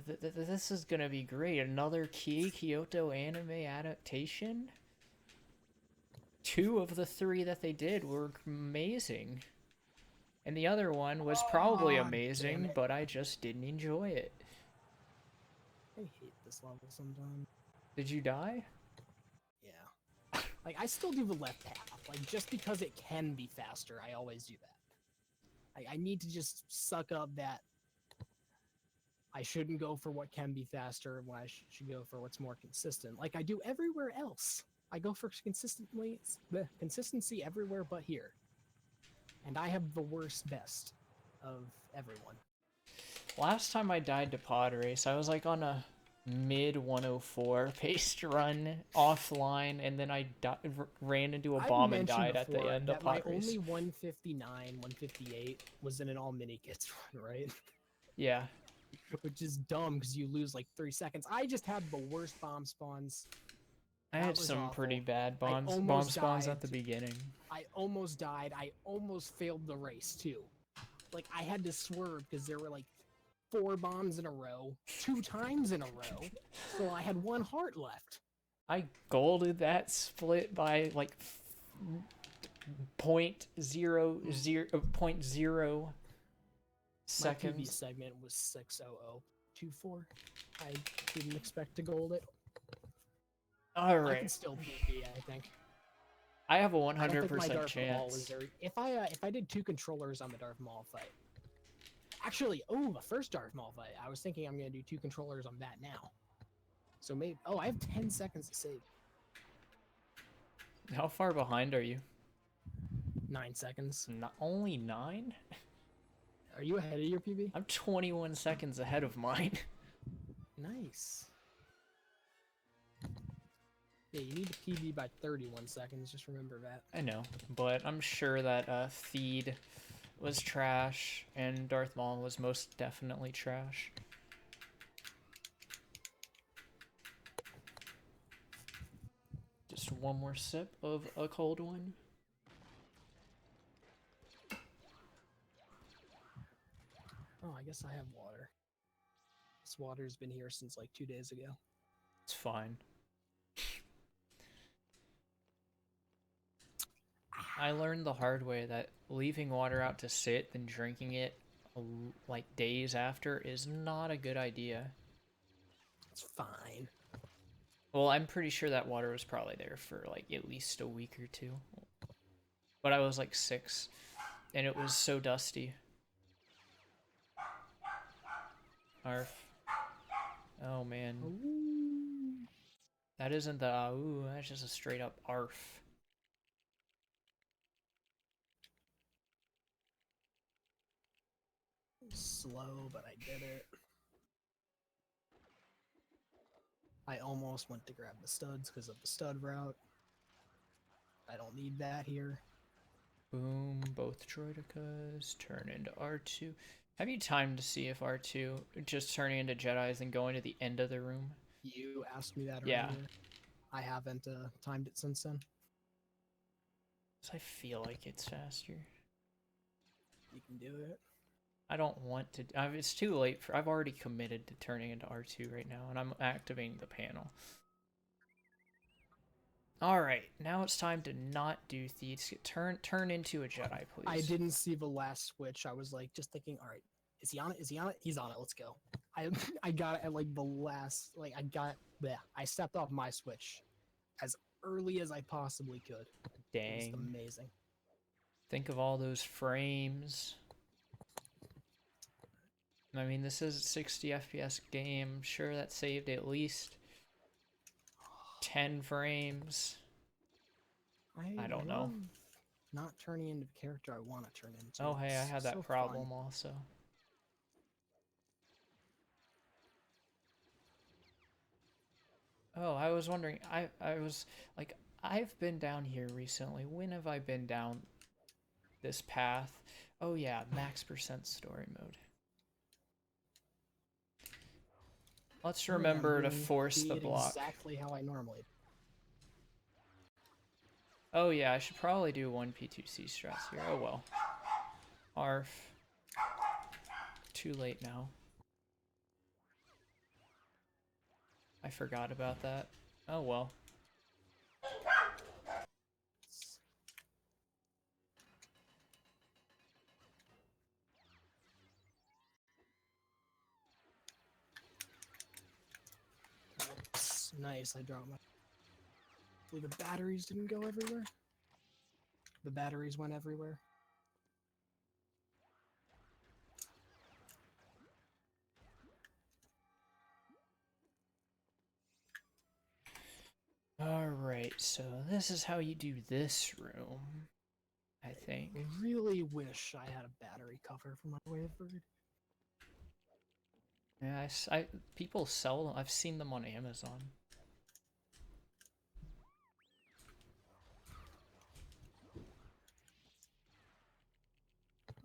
this is going to be great. Another Kyoto anime adaptation? 2 of the 3 that they did were amazing. And the other one was probably Oh, damn amazing, it. but I just didn't enjoy it. I hate this level sometimes. Did you die? Yeah. Like, I still do the left path. Like, just because it can be faster, I always do that. I need to just suck up that I shouldn't go for what can be faster when I should go for what's more consistent. Like I do everywhere else. I go for consistency everywhere but here. And I have the worst best of everyone. Last time I died to pod race, I was like on a mid 104 paced run offline, and then I ran into a bomb and died at the end of pod my race. only 159, 158 was in an all mini kits run, right? Yeah. Which is dumb because you lose like 3 seconds. I just had the worst bomb spawns. I had some pretty bad bomb spawns at the beginning. I almost died. I almost failed the race too. Like I had to swerve because there were like 4 bombs in a row, 2 times in a row. So I had 1 heart left. I golded that split by like 0.0 seconds. My previous segment was 60024. I didn't expect to gold it. All right. I can still PB, I think. I have a 100% chance. If I did 2 controllers on the Darth Maul fight. Actually, the first Darth Maul fight. I was thinking I'm gonna do 2 controllers on that now. So maybe. Oh, I have 10 seconds to save. How far behind are you? 9 seconds. Not only 9? Are you ahead of your PB? I'm 21 seconds ahead of mine. Nice. Yeah, you need to PB by 31 seconds. Just remember that. I know, but I'm sure that Feed was trash and Darth Maul was most definitely trash. Just one more sip of a cold one. Oh, I guess I have water. This water's been here since like 2 days ago. It's fine. I learned the hard way that leaving water out to sit and drinking it like days after is not a good idea. It's fine. Well, I'm pretty sure that water was probably there for like at least a week or two. But I was like 6 and it was so dusty. Arf. Oh man. Ooh. That isn't the ooh, that's just a straight up arf. Slow, but I did it. I almost went to grab the studs because of the stud route. I don't need that here. Boom, both droidicas turn into R2. Have you timed to see if R2 just turning into Jedis and going to the end of the room? You asked me that Yeah. earlier. I haven't timed it since then. I feel like it's faster. You can do it. I don't want to. It's too late for. I've already committed to turning into R2 right now, and I'm activating the panel. All right, now it's time to not do thieves. Turn into a Jedi, please. I didn't see the last switch. I was like just thinking, all right, is he on it? Is he on it? He's on it. Let's go. I got it at like the last. Like I stepped off my switch as early as I possibly could. Dang. It was amazing. Think of all those frames. I mean, this is a 60 FPS game. I'm sure that saved at least 10 frames. I don't know. Not turning into the character I want to turn into. Oh, hey, I had that so problem fun. also. Oh, I was wondering. I was like, I've been down here recently. When have I been down this path? Oh yeah, max % story mode. Let's remember to force the block. Exactly how I normally. Oh yeah, I should probably do 1P2C strats here. Oh well. Arf. Too late now. I forgot about that. Oh well. Nice, I dropped my. The batteries didn't go everywhere. The batteries went everywhere. Alright, so this is how you do this room, I think. I really wish I had a battery cover for my Wavebird. Yeah, people sell them. I've seen them on Amazon.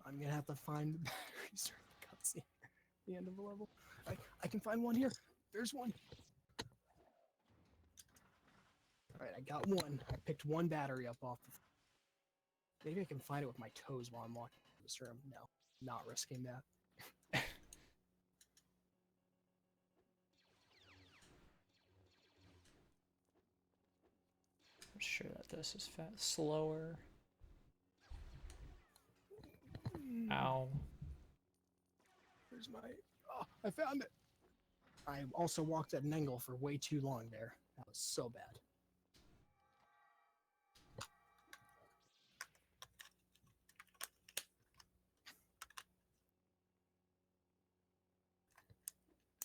I'm gonna have to find the batteries during the cutscene at the end of the level. I can find one here. There's one. Alright, I got one. I picked one battery up off the. Maybe I can find it with my toes while I'm walking through this room. No, not risking that. I'm sure that this is slower. Ow. Where's my... Oh, I found it! I also walked at an angle for way too long there. That was so bad.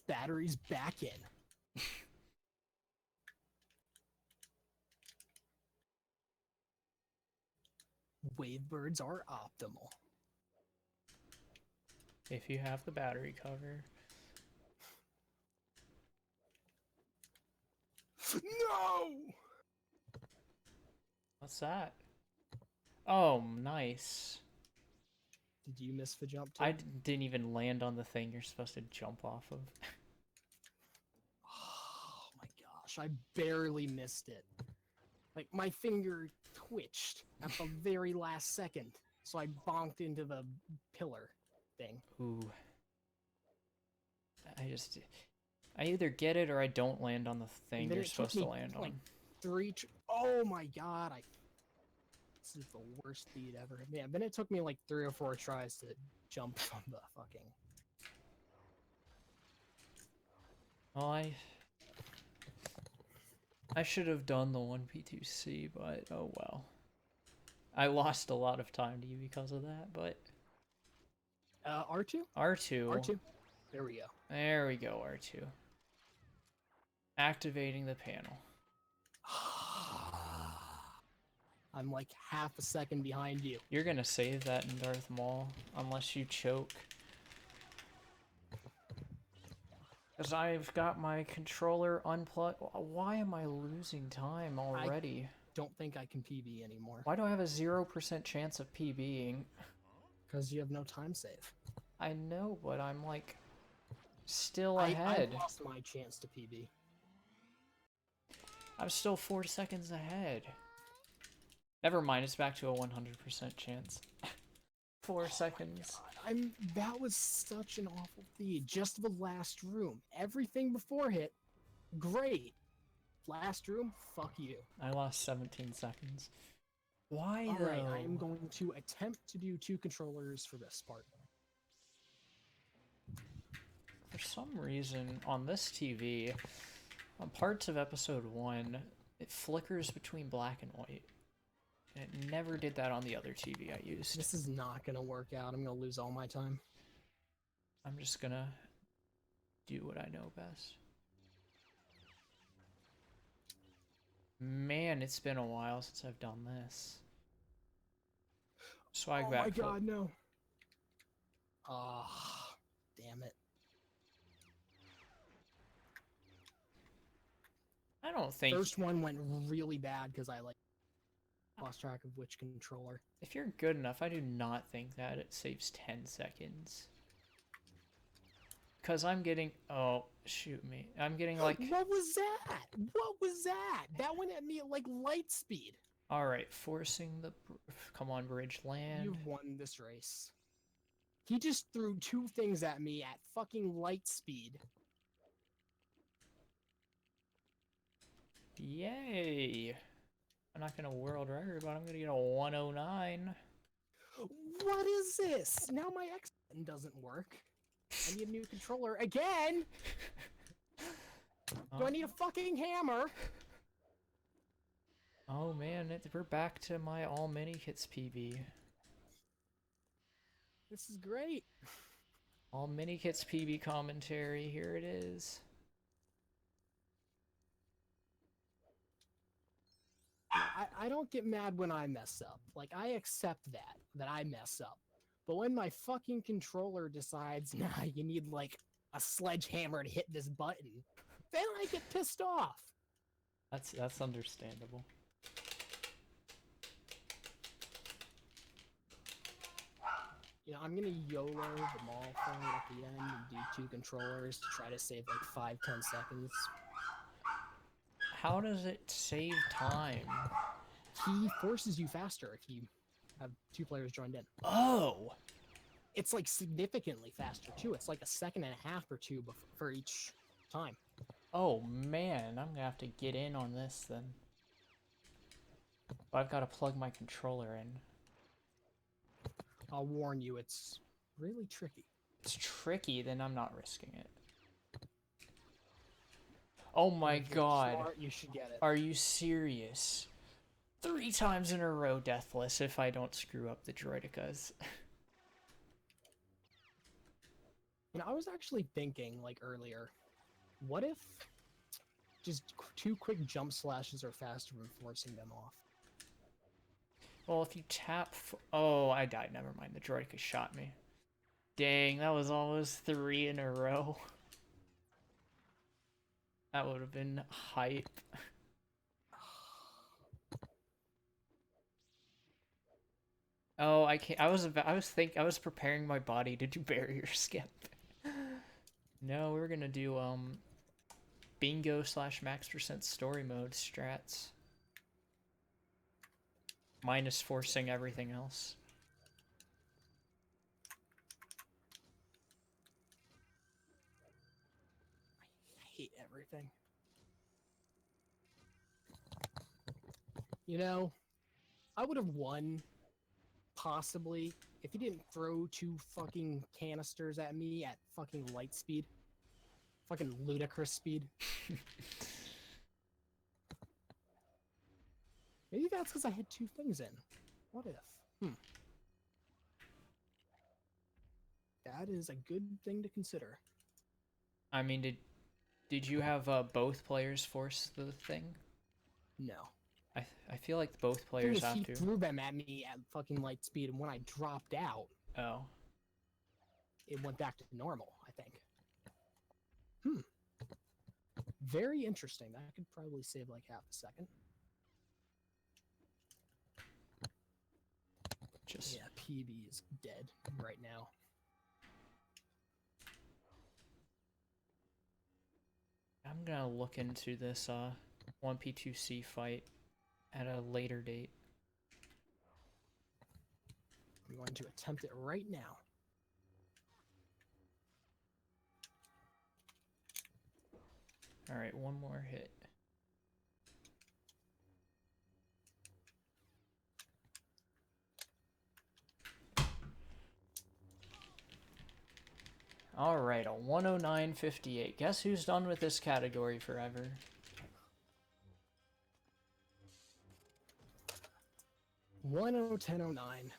Batteries back in. Wavebirds are optimal. If you have the battery cover. No! What's that? Oh, nice. Did you miss the jump too? I didn't even land on the thing you're supposed to jump off of. Oh my gosh, I barely missed it. Like, my finger twitched at the very last second, so I bonked into the pillar thing. Ooh. I either get it or I don't land on the thing you're supposed to land like on. Oh my god, this is the worst lead ever. Yeah, then it took me like 3 or 4 tries to jump from the fucking... Well, I should have done the 1P2C, but oh well. I lost a lot of time to you because of that, but... R2? R2. R2. There we go. There we go, R2. Activating the panel. I'm like half a second behind you. You're gonna save that in Darth Maul, unless you choke. Because I've got my controller unplugged. Why am I losing time already? I don't think I can PB anymore. Why do I have a 0% chance of PBing? Because you have no time save. I know, but I'm like still ahead. I lost my chance to PB. I'm still 4 seconds ahead. Never mind, it's back to a 100% chance. 4 seconds. That was such an awful lead. Just the last room. Everything before hit, great. Last room, fuck you. I lost 17 seconds. Why All though? right, I am going to attempt to do 2 controllers for this part. For some reason, on this TV, on parts of episode 1, it flickers between black and white. And it never did that on the other TV I used. This is not going to work out. I'm going to lose all my time. I'm just gonna do what I know best. Man, it's been a while since I've done this. Swag back. Oh my god, no. Ah, damn it. I don't think... First one went really bad because I like lost track of which controller. If you're good enough, I do not think that it saves 10 seconds. Because I'm getting... Oh, shoot me. I'm getting like... What was that? What was that? That went at me at like light speed. Alright, forcing the... Come on, bridge, land. You've won this race. He just threw 2 things at me at fucking light speed. Yay! I'm not gonna world record, but I'm gonna get a 109. What is this? Now my X button doesn't work. I need a new controller again! Do I need a fucking hammer? Oh man, we're back to my all mini kits PB. This is great. All mini kits PB commentary, here it is. I don't get mad when I mess up. Like, I accept that I mess up. But when my fucking controller decides, nah, you need, like, a sledgehammer to hit this button, then I get pissed off. That's understandable. You know, I'm gonna YOLO the mall thing at the end and do 2 controllers to try to save, like, 5-10 seconds. How does it save time? He forces you faster if you have 2 players joined in. Oh! It's like significantly faster too. It's like 1.5 seconds or 2 for each time. Oh man, I'm gonna have to get in on this then. But I've got to plug my controller in. I'll warn you, it's really tricky. It's tricky, then I'm not risking it. Oh my god. Smart, you should get it. Are you serious? 3 times in a row deathless if I don't screw up the droidicas. You know, I was actually thinking, like, earlier, what if just 2 quick jump slashes are faster than forcing them off? Well, if you tap... Oh, I died. Never mind. The droid shot me. Dang, that was almost 3 in a row. That would have been hype. Oh, I can't. I was preparing my body to do barrier skip. No, we're gonna do bingo slash max percent story mode strats. Minus forcing everything else. I hate everything. You know, I would have won, possibly, if he didn't throw 2 fucking canisters at me at fucking light speed. Fucking ludicrous speed. Maybe that's because I had 2 things in. What if? That is a good thing to consider. I mean, did you have both players force the thing? No. I feel like both The thing players is, have he to. threw them at me at fucking light speed, and when I dropped out, Oh. it went back to normal, I think. Very interesting. That could probably save like half a second. Just... Yeah, PB is dead right now. I'm gonna look into this 1P2C fight at a later date. I'm going to attempt it right now. Alright, one more hit. Alright, a 109.58. Guess who's done with this category forever? 10:09.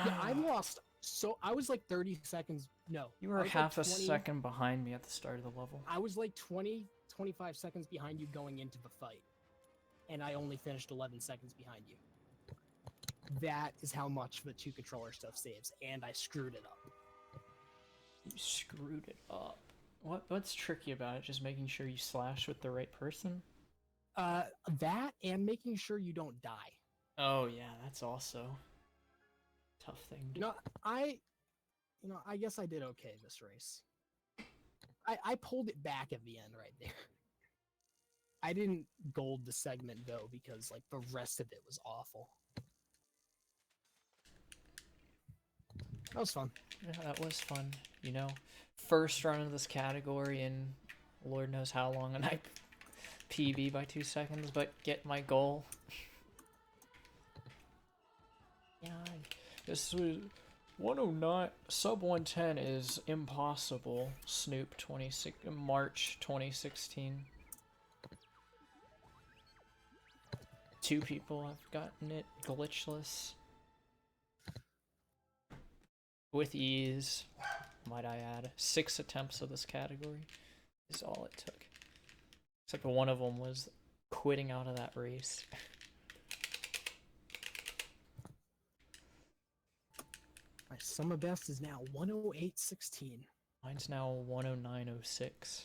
Yeah, I lost. So I was like 30 seconds. No. You were like half 20, a second behind me at the start of the level. I was like 20, 25 seconds behind you going into the fight. And I only finished 11 seconds behind you. That is how much the 2 controller stuff saves. And I screwed it up. You screwed it up. What's tricky about it? Just making sure you slash with the right person? That and making sure you don't die. Oh yeah, that's also a tough thing. I guess I did okay this race. I pulled it back at the end right there. I didn't gold the segment though because like the rest of it was awful. That was fun. Yeah, that was fun. You know, first run of this category in Lord knows how long, and I PB by 2 seconds, but get my goal. Yeah, this was 109. Sub 110 is impossible. Snoop 26 March 2016. 2 people have gotten it. Glitchless. With ease, might I add. 6 attempts of this category is all it took. Except one of them was quitting out of that race. My summer best is now 108.16. Mine's now 109.06.